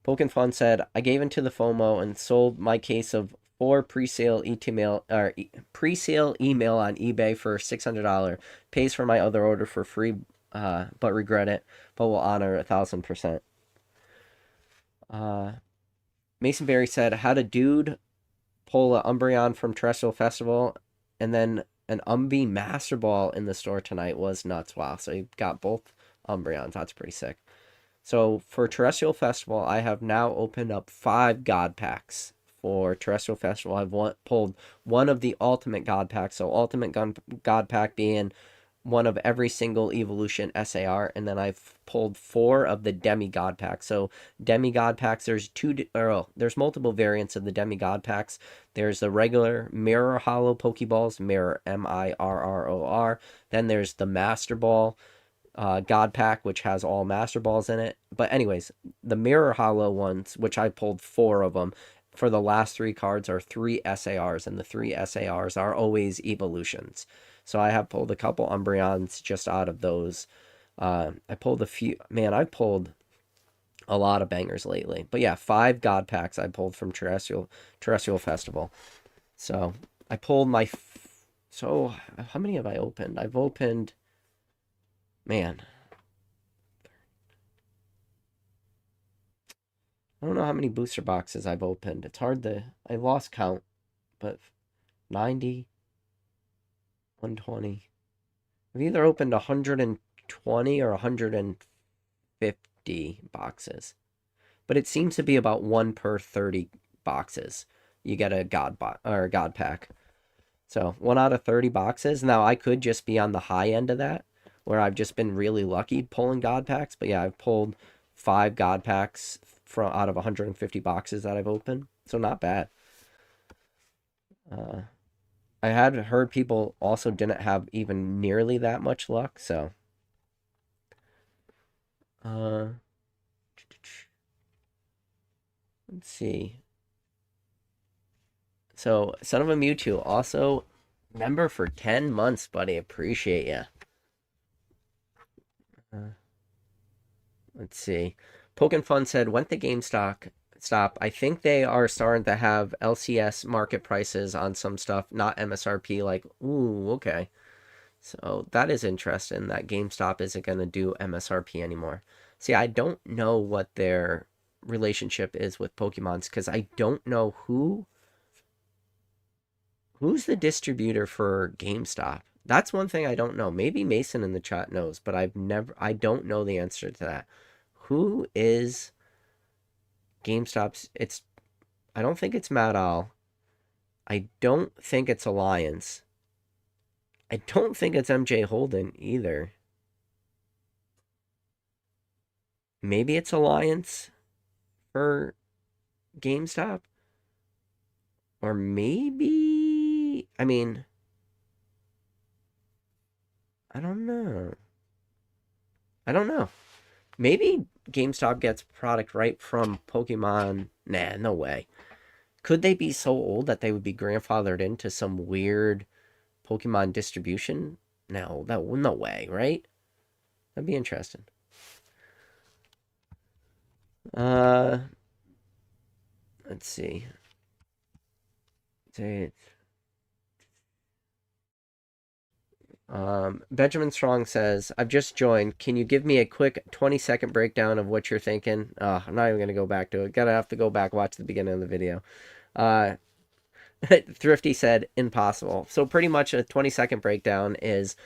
Pokin Fun said, I gave into the FOMO and sold my case of 4 pre-sale email on eBay for $600. Pays for my other order for free, but regret it, but will honor 1,000%. Mason Berry said, had a dude pull a Umbreon from Terrestrial Festival and then an Master Ball in the store tonight. Was nuts. Wow. So he got both Umbreons. That's pretty sick. So for Terrestrial Festival, I have now opened up 5 God Packs. For Terrestrial Festival, I've pulled one of the Ultimate God Packs. So Ultimate God Pack being one of every single evolution SAR, and then I've pulled 4 of the Demigod packs. So Demigod packs, there's multiple variants of the Demigod packs. There's the regular Mirror Hollow Pokeballs, Mirror Mirror. Then there's the Master Ball God pack, which has all Master Balls in it. But anyways, the Mirror Hollow ones, which I pulled 4 of them, for the last 3 cards are 3 SARs, and the 3 SARs are always evolutions. So I have pulled a couple Umbreons just out of those. I pulled a few. Man, I pulled a lot of bangers lately. But yeah, 5 God packs I pulled from Terrestrial Festival. So I pulled so how many have I opened? I've opened, man, I don't know how many booster boxes I've opened. It's hard I lost count, but 90, 120. I've either opened 120 or 150 boxes. But it seems to be about 1 per 30 boxes. You get a God pack. So 1 out of 30 boxes. Now I could just be on the high end of that, where I've just been really lucky pulling God packs. But yeah, I've pulled 5 God packs from out of 150 boxes that I've opened. So not bad. I had heard people also didn't have even nearly that much luck, so let's see. So Son of a Mewtwo, also member for 10 months, buddy. Appreciate you. Let's see. Pokin Fun said, went to GameStop. I think they are starting to have LCS market prices on some stuff, not MSRP. Like, ooh, okay. So that is interesting that GameStop isn't going to do MSRP anymore. See, I don't know what their relationship is with Pokemon's, because I don't know who's the distributor for GameStop. That's one thing I don't know. Maybe Mason in the chat knows, but I don't know the answer to that. Who is GameStop's? I don't think it's Madall. I don't think it's Alliance. I don't think it's MJ Holden either. Maybe it's Alliance for GameStop? Or maybe, I mean, I don't know. Maybe GameStop gets product right from Pokemon. Nah, no way. Could they be so old that they would be grandfathered into some weird Pokemon distribution? No way, right? That'd be interesting. Let's Let's see. Date. Benjamin Strong says, I've just joined. Can you give me a quick 20-second breakdown of what you're thinking? I'm not even going to go back to it. Gotta have to go back, watch the beginning of the video. Uh, Thrifty said, impossible. So pretty much a 20-second breakdown is,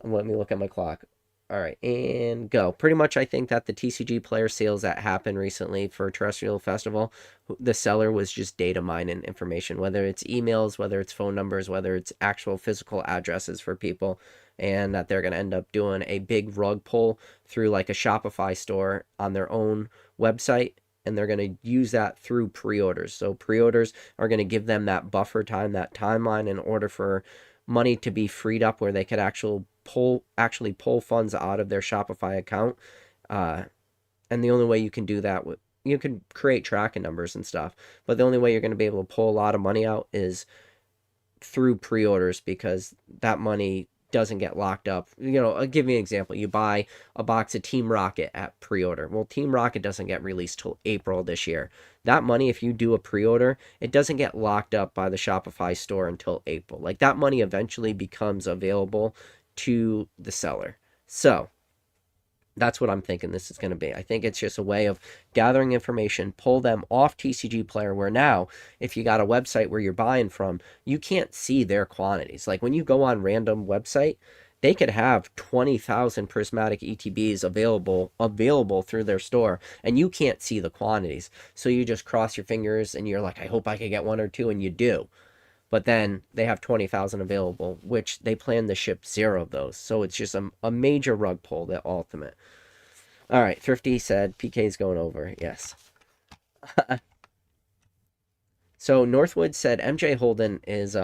let me look at my clock. All right, and go. Pretty much, I think that the TCG player sales that happened recently for Terrestrial Festival, the seller was just data mining information, whether it's emails, whether it's phone numbers, whether it's actual physical addresses for people, and that they're going to end up doing a big rug pull through like a Shopify store on their own website, and they're going to use that through pre-orders. So pre-orders are going to give them that buffer time, that timeline, in order for money to be freed up where they could actually pull funds out of their Shopify account. And the only way you can do that, you can create tracking numbers and stuff, but the only way you're going to be able to pull a lot of money out is through pre-orders, because that money doesn't get locked up. I'll give you an example. You buy a box of Team Rocket at pre-order. Well, Team Rocket doesn't get released till April this year. That money, if you do a pre-order, it doesn't get locked up by the Shopify store until April. Like, that money eventually becomes available to the seller. So that's what I'm thinking this is going to be. I think it's just a way of gathering information, pull them off TCG Player, where now, if you got a website where you're buying from, you can't see their quantities. Like, when you go on random website, they could have 20,000 prismatic ETBs available through their store, and you can't see the quantities. So you just cross your fingers and you're like, I hope I could get one or two, and you do. But then they have 20,000 available, which they plan to ship 0 of those. So it's just a major rug pull, the ultimate. All right, Thrifty said PK's going over. Yes. So Northwood said MJ Holden is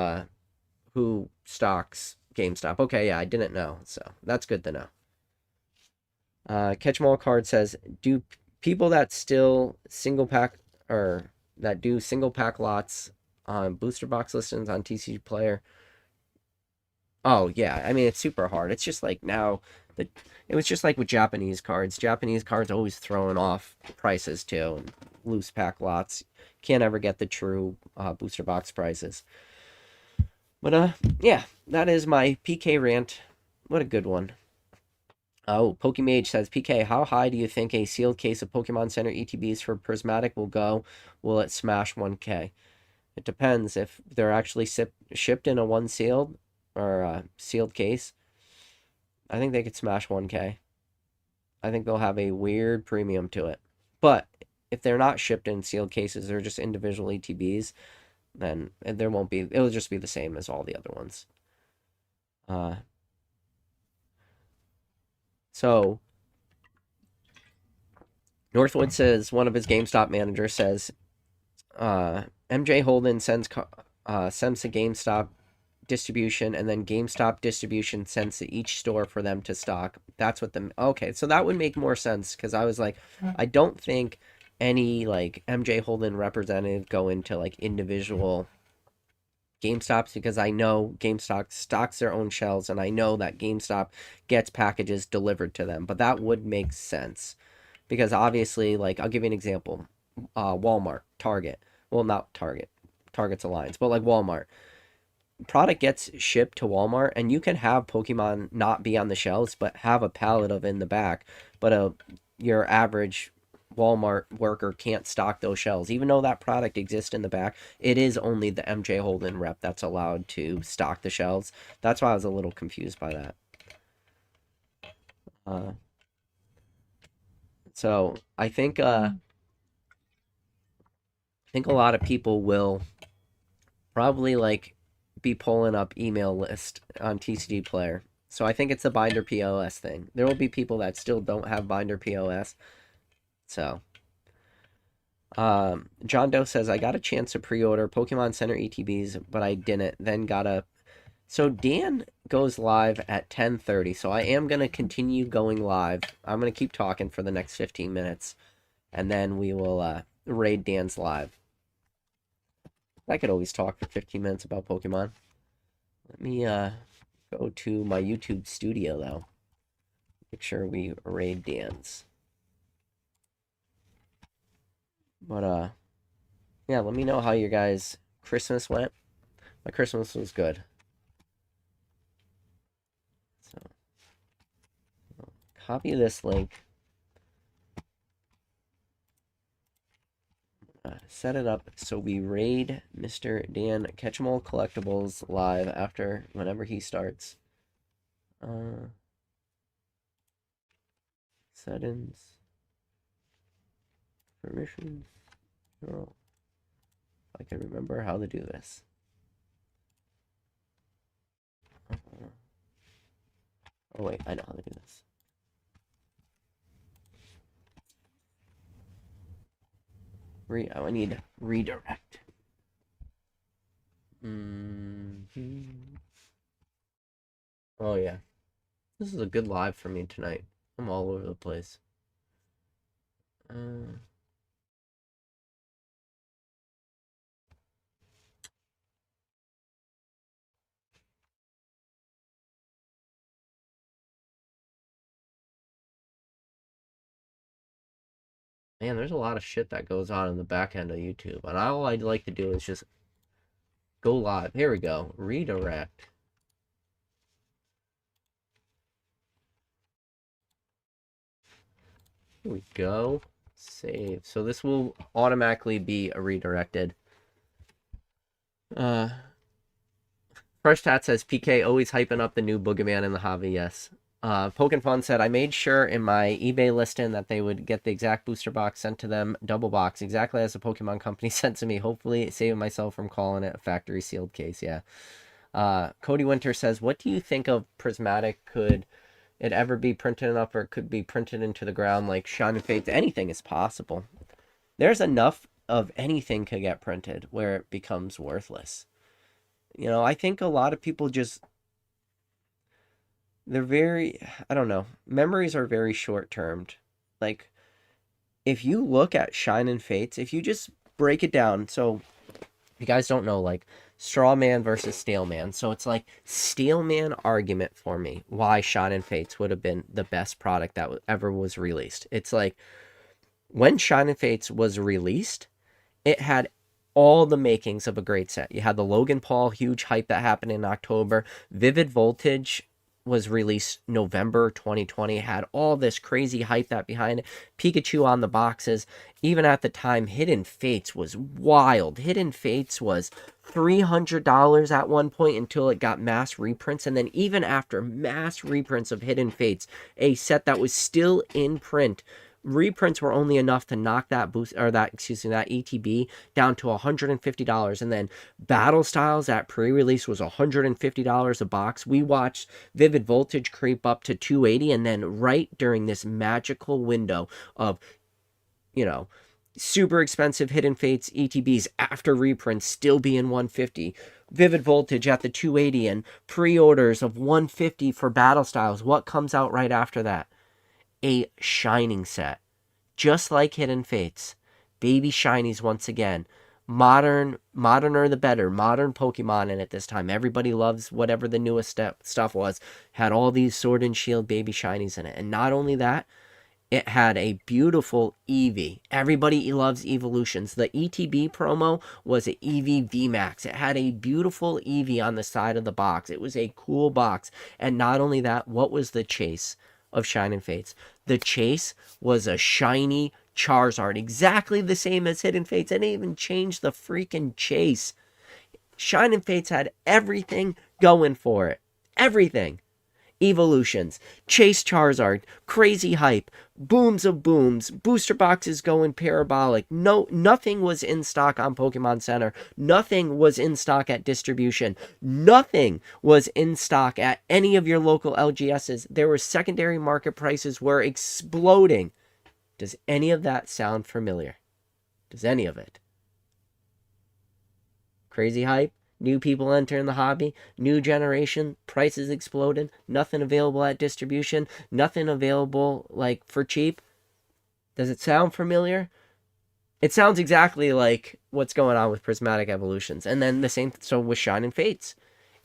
who stocks GameStop. Okay, yeah, I didn't know. So that's good to know. Catch 'em all card says, do people that still single pack, or that do single pack lots on booster box listings on TCG Player? Oh yeah, I mean, it's super hard. It's just like now the it was just like with Japanese cards. Japanese cards always throwing off prices too, and loose pack lots. Can't ever get the true booster box prices. But yeah, that is my PK rant. What a good one. Oh, Pokemage says, PK, how high do you think a sealed case of Pokemon Center ETBs for Prismatic will go? Will it smash 1K? It depends. If they're actually shipped in a one sealed or sealed case, I think they could smash 1K. I think they'll have a weird premium to it. But if they're not shipped in sealed cases, they're just individual ETBs, then there won't be, it'll just be the same as all the other ones. So Northwood says, one of his GameStop managers says, MJ Holden sends to GameStop distribution, and then GameStop distribution sends to each store for them to stock. That's what okay, so that would make more sense, because I was like, I don't think any like MJ Holden representative go into like individual GameStops, because I know GameStop stocks their own shelves, and I know that GameStop gets packages delivered to them. But that would make sense, because obviously, like, I'll give you an example. Walmart, Target. Well, not Target. Target's Alliance, but like Walmart. Product gets shipped to Walmart, and you can have Pokemon not be on the shelves, but have a pallet of in the back. But your average Walmart worker can't stock those shelves. Even though that product exists in the back, it is only the MJ Holden rep that's allowed to stock the shelves. That's why I was a little confused by that. So I think a lot of people will probably like be pulling up email list on TCG Player. So I think it's the binder POS thing. There will be people that still don't have binder POS. So John Doe says, I got a chance to pre-order Pokemon Center ETBs, but I didn't. Then so Dan goes live at 10:30, so I am going to continue going live. I'm going to keep talking for the next 15 minutes, and then we will raid Dan's live. I could always talk for 15 minutes about Pokemon. Let me go to my YouTube studio, though. Make sure we raid Dan's. But Yeah, let me know how your guys' Christmas went. My Christmas was good. So, copy this link. Set it up so we raid Mr. Dan Catch'em-all Collectibles live after whenever he starts. Settings. Permissions. Oh, if I can remember how to do this. Oh wait, I know how to do this. I need redirect. Oh yeah, this is a good live for me tonight. I'm all over the place. Man, there's a lot of shit that goes on in the back end of YouTube, and all I'd like to do is just go live. Here we go. Redirect. Here we go. Save. So this will automatically be a redirected. Fresh Tat says PK always hyping up the new Boogeyman in the hobby. Yes. Pokin Fun said, I made sure in my eBay listing that they would get the exact booster box sent to them, double box, exactly as the Pokemon Company sent to me, hopefully saving myself from calling it a factory sealed case. Yeah. Cody Winter says, what do you think of Prismatic? Could it ever be printed up, or could be printed into the ground like Shining Faith? Anything is possible. There's enough of anything could get printed where it becomes worthless. You know, I think a lot of people just, they're very, I don't know, memories are very short-termed. Like, if you look at Shining Fates, if you just break it down, so you guys don't know, like, Straw Man versus Stale Man. So it's like Stale Man argument for me why Shining Fates would have been the best product that ever was released. It's like, when Shining Fates was released, it had all the makings of a great set. You had the Logan Paul huge hype that happened in October. Vivid Voltage was released November 2020. It had all this crazy hype that behind it. Pikachu on the boxes. Even at the time, Hidden Fates was wild. Hidden Fates was $300 at one point until it got mass reprints. And then even after mass reprints of Hidden Fates, a set that was still in print, reprints were only enough to knock that boost, or that, excuse me, that ETB down to $150. And then Battle Styles at pre-release was $150 a box. We watched Vivid Voltage creep up to $280, and then right during this magical window of, you know, super expensive Hidden Fates ETBs after reprints still being $150. Vivid Voltage at the $280, and pre-orders of $150 for Battle Styles. What comes out right after that? A Shining set. Just like Hidden Fates. Baby Shinies once again. Modern are the better. Modern Pokemon in it this time. Everybody loves whatever the newest stuff was. Had all these Sword and Shield Baby Shinies in it. And not only that, it had a beautiful Eevee. Everybody loves evolutions. The ETB promo was an Eevee VMAX. It had a beautiful Eevee on the side of the box. It was a cool box. And not only that, what was the chase of Shining Fates? The chase was a shiny Charizard. Exactly the same as Hidden Fates. I didn't even change the freaking chase. Shining Fates had everything going for it. Everything. Evolutions, Chase Charizard, crazy hype, booms of booms, booster boxes going parabolic. No, nothing was in stock on Pokemon Center. Nothing was in stock at distribution. Nothing was in stock at any of your local LGSs. There were secondary market prices were exploding. Does any of that sound familiar? Does any of it? Crazy hype? New people entering the hobby, new generation, prices exploded, nothing available at distribution, nothing available like for cheap. Does it sound familiar? It sounds exactly like what's going on with Prismatic Evolutions. And then the same so with Shining Fates.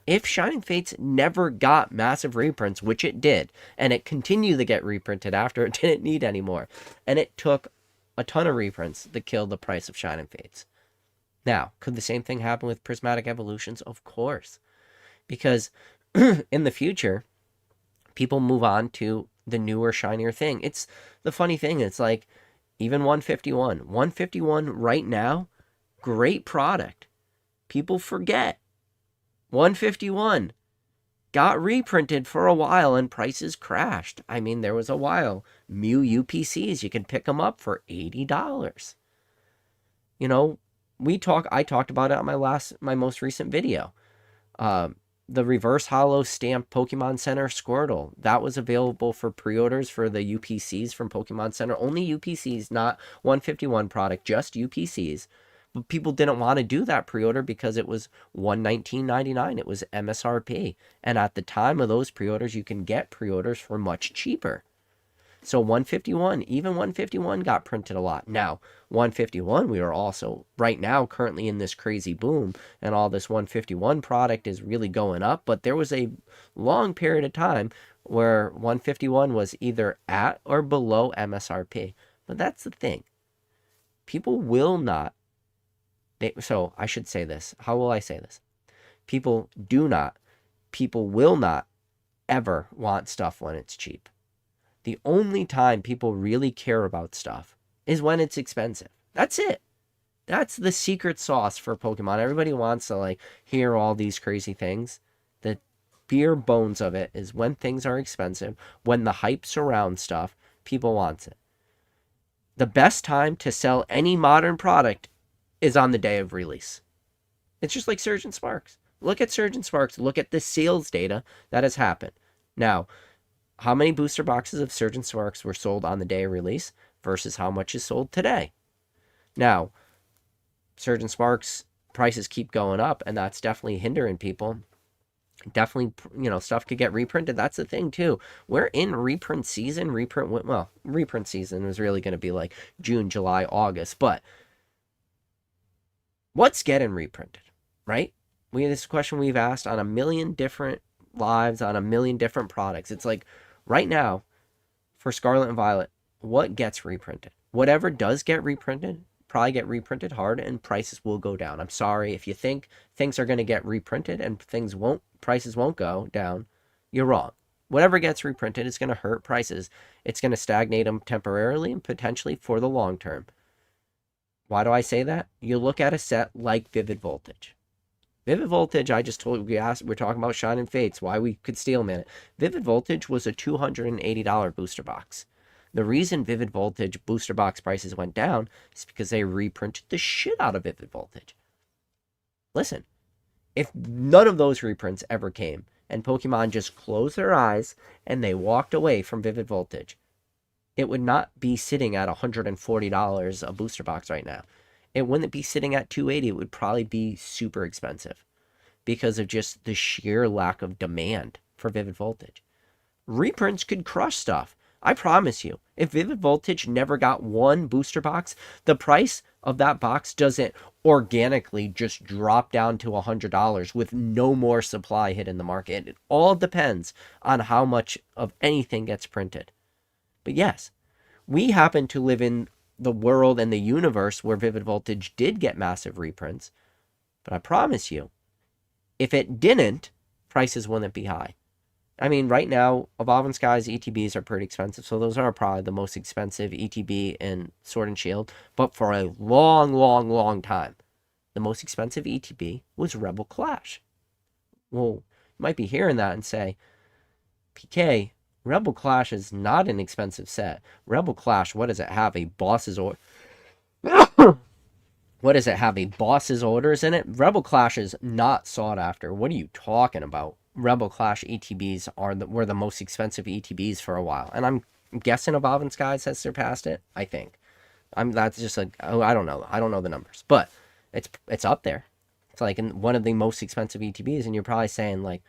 If Shining Fates never got massive reprints, which it did, and it continued to get reprinted after it didn't need anymore, and it took a ton of reprints to kill the price of Shining Fates. Now, could the same thing happen with prismatic evolutions? Of course. Because in the future, people move on to the newer, shinier thing. It's the funny thing. It's like even 151 right now, great product. People forget 151 got reprinted for a while and prices crashed. I mean, there was a while Mu UPCs, you can pick them up for $80. You know, I talked about it on my most recent video. Uh, the reverse hollow stamp Pokemon Center Squirtle, that was available for pre-orders for the UPCs from Pokemon Center. Only UPCs, not 151 product, just UPCs. But people didn't want to do that pre-order because it was $119.99. It was MSRP. And at the time of those pre-orders, you can get pre-orders for much cheaper. So 151, even 151 got printed a lot. Now, 151, we are also right now currently in this crazy boom, and all this 151 product is really going up. But there was a long period of time where 151 was either at or below MSRP. But that's the thing. People will not. So I should say this. How will I say this? People will not ever want stuff when it's cheap. The only time people really care about stuff is when it's expensive. That's it. That's the secret sauce for Pokemon. Everybody wants to like hear all these crazy things. The bare bones of it is when things are expensive, when the hype surrounds stuff, people want it. The best time to sell any modern product is on the day of release. It's just like Surge and Sparks. Look at Surge and Sparks. Look at the sales data that has happened. Now, how many booster boxes of Surge and Sparks were sold on the day of release versus how much is sold today? Now, Surge and Sparks prices keep going up, and that's definitely hindering people. Definitely, stuff could get reprinted. That's the thing, too. We're in reprint season. Reprint season is really going to be like June, July, August. But what's getting reprinted, right? This question we've asked on a million different lives, on a million different products. It's like, right now, for Scarlet and Violet, what gets reprinted? Whatever does get reprinted, probably get reprinted hard, and prices will go down. I'm sorry, if you think things are going to get reprinted and prices won't go down, you're wrong. Whatever gets reprinted is going to hurt prices. It's going to stagnate them temporarily and potentially for the long term. Why do I say that? You look at a set like Vivid Voltage. Vivid Voltage, I just told you, we're talking about Shining Fates, why we could steel man it. Vivid Voltage was a $280 booster box. The reason Vivid Voltage booster box prices went down is because they reprinted the shit out of Vivid Voltage. Listen, if none of those reprints ever came, and Pokemon just closed their eyes and they walked away from Vivid Voltage, it would not be sitting at $140 a booster box right now. It wouldn't be sitting at $280. It would probably be super expensive because of just the sheer lack of demand for Vivid Voltage. Reprints could crush stuff. I promise you, if Vivid Voltage never got one booster box, the price of that box doesn't organically just drop down to $100 with no more supply hit in the market. It all depends on how much of anything gets printed. But yes, we happen to live in the world and the universe where Vivid Voltage did get massive reprints. But I promise you, if it didn't, prices wouldn't be high. I mean, right now, Evolving Skies ETBs are pretty expensive, so those are probably the most expensive ETB in Sword and Shield. But for a long, long, long time, the most expensive ETB was Rebel Clash. Well, you might be hearing that and say, PK, Rebel Clash is not an expensive set. Rebel Clash, what does it have? A boss's order? What does it have? A boss's orders in it? Rebel Clash is not sought after. What are you talking about? Rebel Clash ETBs were the most expensive ETBs for a while, and I'm guessing Evolving Skies has surpassed it. I think. That's just like, I don't know. I don't know the numbers, but it's up there. It's like in one of the most expensive ETBs, and you're probably saying like,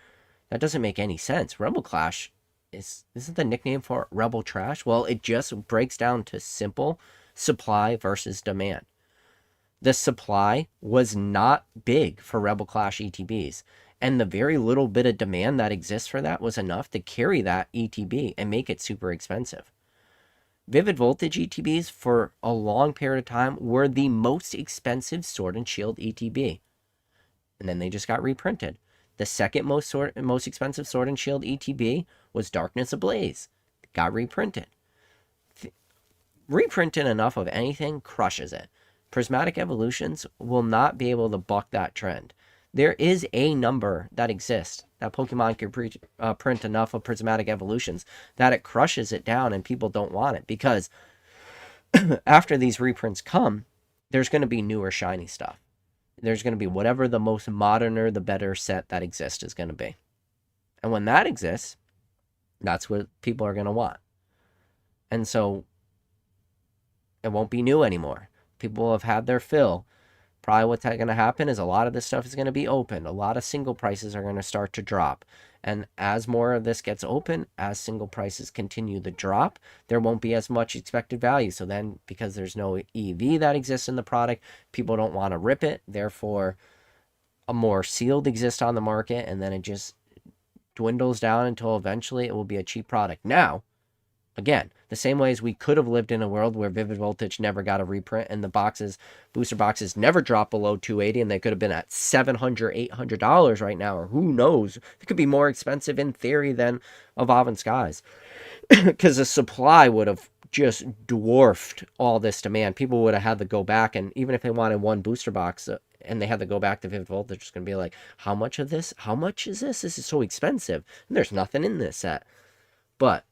that doesn't make any sense. Rebel Clash isn't the nickname for Rebel Trash? Well, it just breaks down to simple supply versus demand. The supply was not big for Rebel Clash ETBs, and the very little bit of demand that exists for that was enough to carry that ETB and make it super expensive. Vivid Voltage ETBs for a long period of time were the most expensive Sword and Shield ETB. And then they just got reprinted. The second most expensive Sword and Shield ETB was Darkness Ablaze. Got reprinted. Reprinting enough of anything crushes it. Prismatic Evolutions will not be able to buck that trend. There is a number that exists that Pokemon can print enough of Prismatic Evolutions that it crushes it down and people don't want it, because after these reprints come, there's going to be newer shiny stuff. There's going to be whatever the most modern or the better set that exists is going to be. And when that exists, that's what people are going to want. And so it won't be new anymore. People will have had their fill. Probably what's going to happen is a lot of this stuff is going to be opened. A lot of single prices are going to start to drop. And as more of this gets open, as single prices continue to drop, there won't be as much expected value. So then, because there's no EV that exists in the product, people don't want to rip it. Therefore, a more sealed exists on the market, and then it just dwindles down until eventually it will be a cheap product. Now, again, the same way as we could have lived in a world where Vivid Voltage never got a reprint and the boxes, booster boxes never dropped below $280, and they could have been at $700, $800 right now, or who knows? It could be more expensive in theory than Evolving Skies, because the supply would have just dwarfed all this demand. People would have had to go back, and even if they wanted one booster box, and they had to go back to Vivid Voltage, they're just going to be like, how much of this? How much is this? This is so expensive. And there's nothing in this set. But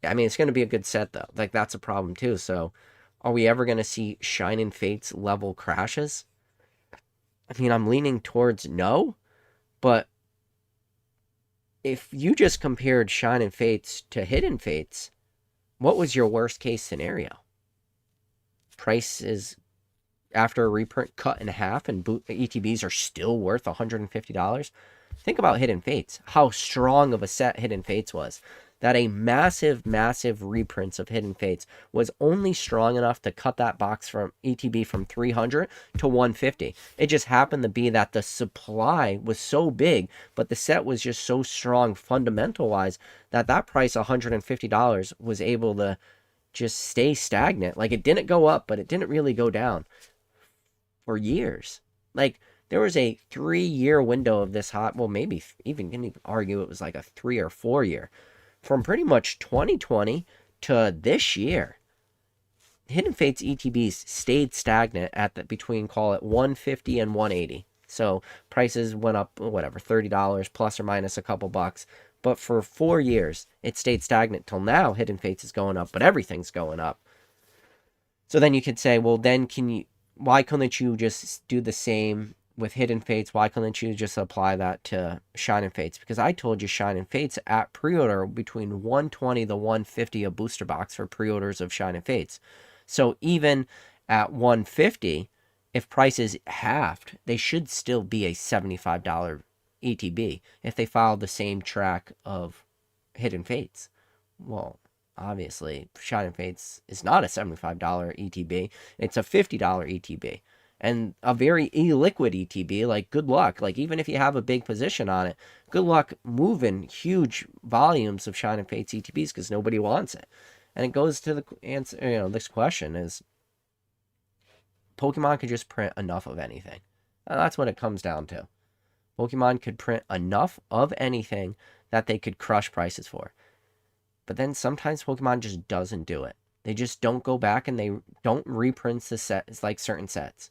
I mean, it's going to be a good set, though. Like, that's a problem, too. So, are we ever going to see Shining Fates level crashes? I mean, I'm leaning towards no. But if you just compared Shining Fates to Hidden Fates, what was your worst case scenario? Price is, after a reprint, cut in half, and ETBs are still worth $150. Think about Hidden Fates. How strong of a set Hidden Fates was. That a massive, massive reprints of Hidden Fates was only strong enough to cut that box from ETB from 300 to 150. It just happened to be that the supply was so big, but the set was just so strong fundamental-wise that that price, $150, was able to just stay stagnant. Like, it didn't go up, but it didn't really go down for years. Like, there was a 3-year window of this hot, well, maybe even, can even argue it was like a 3 or 4 year. From pretty much 2020 to this year, Hidden Fates ETBs stayed stagnant at between, call it, 150 and 180. So prices went up, whatever, $30 plus or minus a couple bucks. But for 4 years, it stayed stagnant till now. Hidden Fates is going up, but everything's going up. So then you could say, well, then why couldn't you just do the same with Hidden Fates? Why couldn't you just apply that to Shining Fates? Because I told you Shining Fates at pre-order between 120 to 150 a booster box for pre-orders of Shining Fates. So even at 150, if prices halved, they should still be a $75 ETB if they followed the same track of Hidden Fates. Well, obviously, Shining Fates is not a $75 ETB. It's a $50 ETB. And a very illiquid ETB, like, good luck. Like, even if you have a big position on it, good luck moving huge volumes of Shining Fates ETBs, because nobody wants it. And it goes to the answer, this question is, Pokemon could just print enough of anything. And that's what it comes down to. Pokemon could print enough of anything that they could crush prices for. But then sometimes Pokemon just doesn't do it. They just don't go back and they don't reprint the sets like certain sets.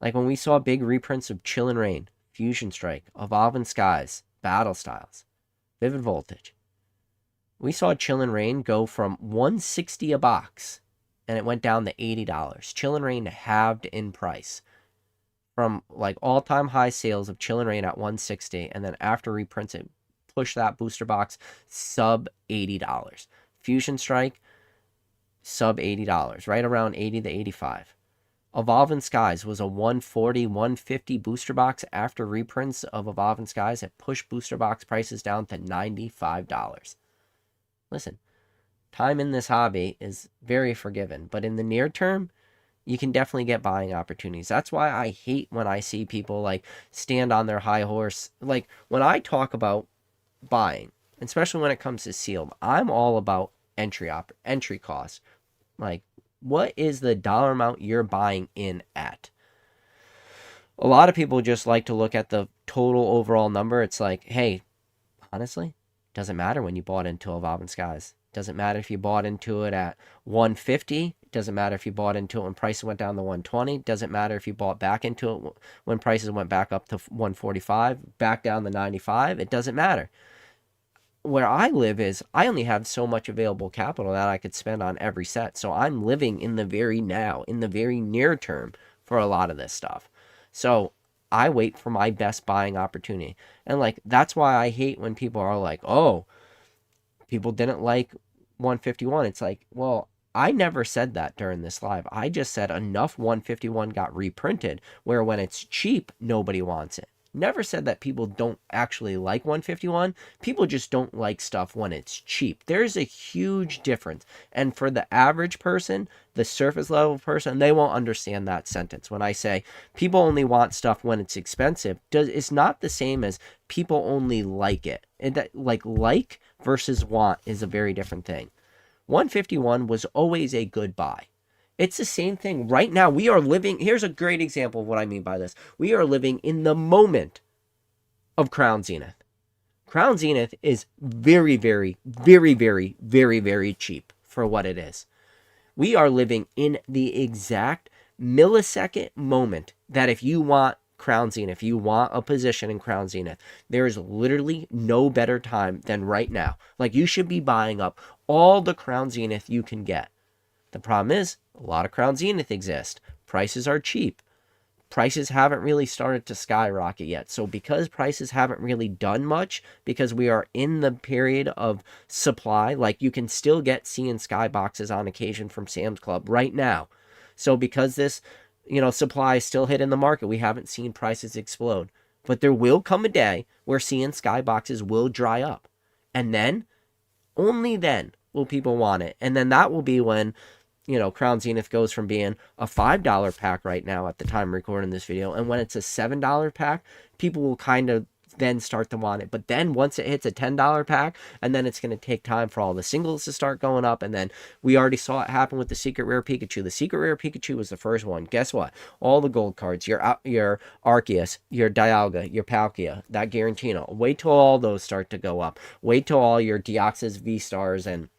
Like when we saw big reprints of Chill and Rain, Fusion Strike, Evolving Skies, Battle Styles, Vivid Voltage. We saw Chill and Rain go from $160 a box, and it went down to $80. Chill and Rain halved in price. From like all-time high sales of Chill and Rain at $160, and then after reprints it pushed that booster box sub $80. Fusion Strike, sub $80, right around $80 to $85. Evolving Skies was a $140, $150 booster box. After reprints of Evolving Skies, it pushed booster box prices down to $95. Listen, time in this hobby is very forgiving, but in the near term, you can definitely get buying opportunities. That's why I hate when I see people like stand on their high horse. Like when I talk about buying, especially when it comes to sealed. I'm all about entry cost. Like, what is the dollar amount you're buying in at? A lot of people just like to look at the total overall number. It's like, hey, honestly, doesn't matter when you bought into Evolving Skies. Doesn't matter if you bought into it at 150. Doesn't matter if you bought into it when prices went down to 120. Doesn't matter if you bought back into it when prices went back up to 145, back down to 95. It doesn't matter. Where I live is I only have so much available capital that I could spend on every set. So I'm living in the very now, in the very near term for a lot of this stuff. So I wait for my best buying opportunity. And like that's why I hate when people are like, "Oh, people didn't like 151." It's like, well, I never said that during this live. I just said enough 151 got reprinted where when it's cheap, nobody wants it. Never said that people don't actually like 151. People just don't like stuff when it's cheap. There's a huge difference. And for the average person, the surface level person, they won't understand that sentence. When I say people only want stuff when it's expensive, it's not the same as people only like it. And that like versus want is a very different thing. 151 was always a good buy. It's the same thing right now. We are living, here's a great example of what I mean by this. We are living in the moment of Crown Zenith. Crown Zenith is very, very, very, very, very, very cheap for what it is. We are living in the exact millisecond moment that if you want Crown Zenith, if you want a position in Crown Zenith, there is literally no better time than right now. Like you should be buying up all the Crown Zenith you can get. The problem is a lot of Crown Zenith exist. Prices are cheap. Prices haven't really started to skyrocket yet. So because prices haven't really done much, because we are in the period of supply, like you can still get Sea and Sky boxes on occasion from Sam's Club right now. So because this, supply is still hitting the market, we haven't seen prices explode. But there will come a day where Sea and Sky boxes will dry up. And then, only then, will people want it. And then that will be when Crown Zenith goes from being a $5 pack right now at the time recording this video, and when it's a $7 pack, people will kind of then start to want it. But then once it hits a $10 pack, and then it's going to take time for all the singles to start going up, and then we already saw it happen with the Secret Rare Pikachu. The Secret Rare Pikachu was the first one. Guess what? All the gold cards, your Arceus, your Dialga, your Palkia, that Garantino, wait till all those start to go up. Wait till all your Deoxys V-Stars and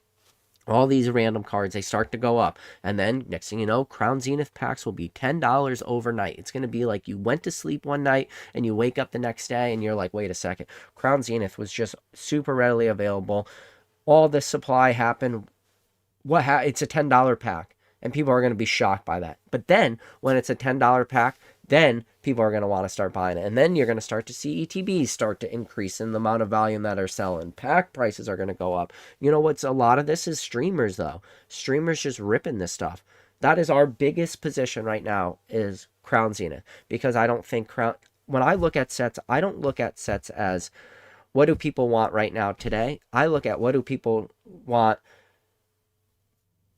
all these random cards, they start to go up. And then, next thing you know, Crown Zenith packs will be $10 overnight. It's going to be like you went to sleep one night and you wake up the next day and you're like, wait a second. Crown Zenith was just super readily available. All this supply happened. It's a $10 pack. And people are going to be shocked by that. But then, when it's a $10 pack, then people are going to want to start buying it. And then you're going to start to see ETBs start to increase in the amount of volume that are selling. Pack prices are going to go up. You know what's a lot of this is streamers, though. Streamers just ripping this stuff. That is our biggest position right now is Crown Zenith. Because I don't think when I look at sets, I don't look at sets as what do people want right now today. I look at what do people want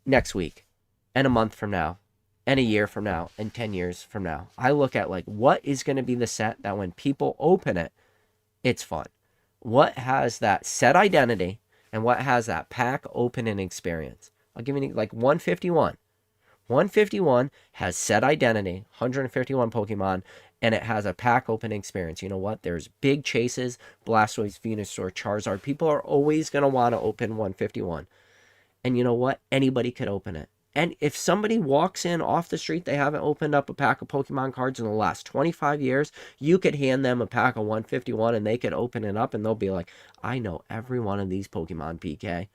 next week and a month from now and a year from now and 10 years from now. I look at like what is going to be the set that when people open it, it's fun. What has that set identity and what has that pack opening experience? I'll give you like 151. 151 has set identity, 151 Pokemon, and it has a pack opening experience. You know what? There's big chases, Blastoise, Venusaur, Charizard. People are always going to want to open 151. And you know what? Anybody could open it. And if somebody walks in off the street, they haven't opened up a pack of Pokemon cards in the last 25 years, you could hand them a pack of 151 and they could open it up and they'll be like, I know every one of these Pokemon, PK.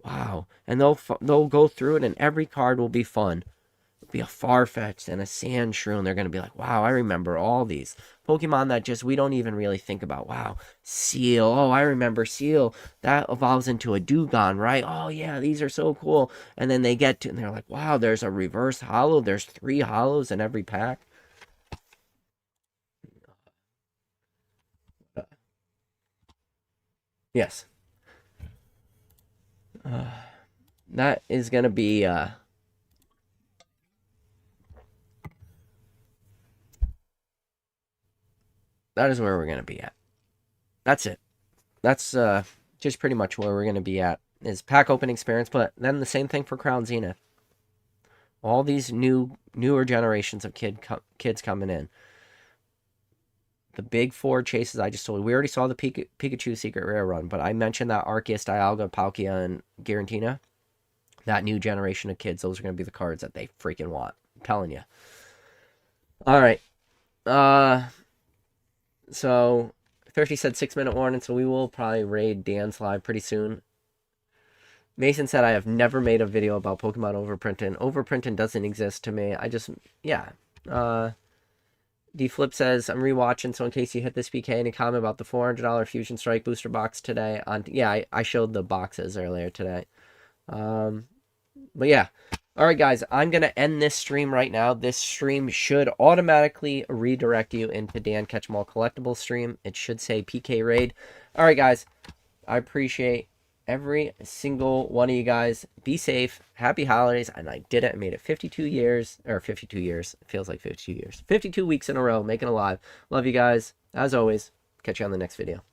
Wow. And they'll go through it and every card will be fun. It'll be a Farfetch'd and a Sandshrew, and they're going to be like, wow, I remember all these Pokemon that just we don't even really think about. Wow, Seal. Oh, I remember Seal. That evolves into a Dugong, right? Oh, yeah, these are so cool. And then they get to, and they're like, wow, there's a reverse holo. There's 3 holos in every pack. Yes. That is going to be, that is where we're going to be at. That's it. That's just pretty much where we're going to be at is pack opening experience, but then the same thing for Crown Zenith. All these newer generations of kids coming in. The big four chases I just told you. We already saw the Pikachu Secret Rare run, but I mentioned that Arceus, Dialga, Palkia, and Giratina. That new generation of kids, those are going to be the cards that they freaking want. I'm telling you. All right. So Thirsty said 6-minute warning, so we will probably raid Dan's live pretty soon. Mason said I have never made a video about Pokemon overprinting. Overprinting doesn't exist to me. D Flip says I'm rewatching, so in case you hit this PK, any comment about the $400 Fusion Strike booster box today? I showed the boxes earlier today. But yeah. All right, guys, I'm going to end this stream right now. This stream should automatically redirect you into Dan Catch 'em All Collectibles stream. It should say PK Raid. All right, guys, I appreciate every single one of you guys. Be safe. Happy holidays. And I did it. I made it 52 years. Or 52 years. It feels like 52 years. 52 weeks in a row. Making a live. Love you guys. As always. Catch you on the next video.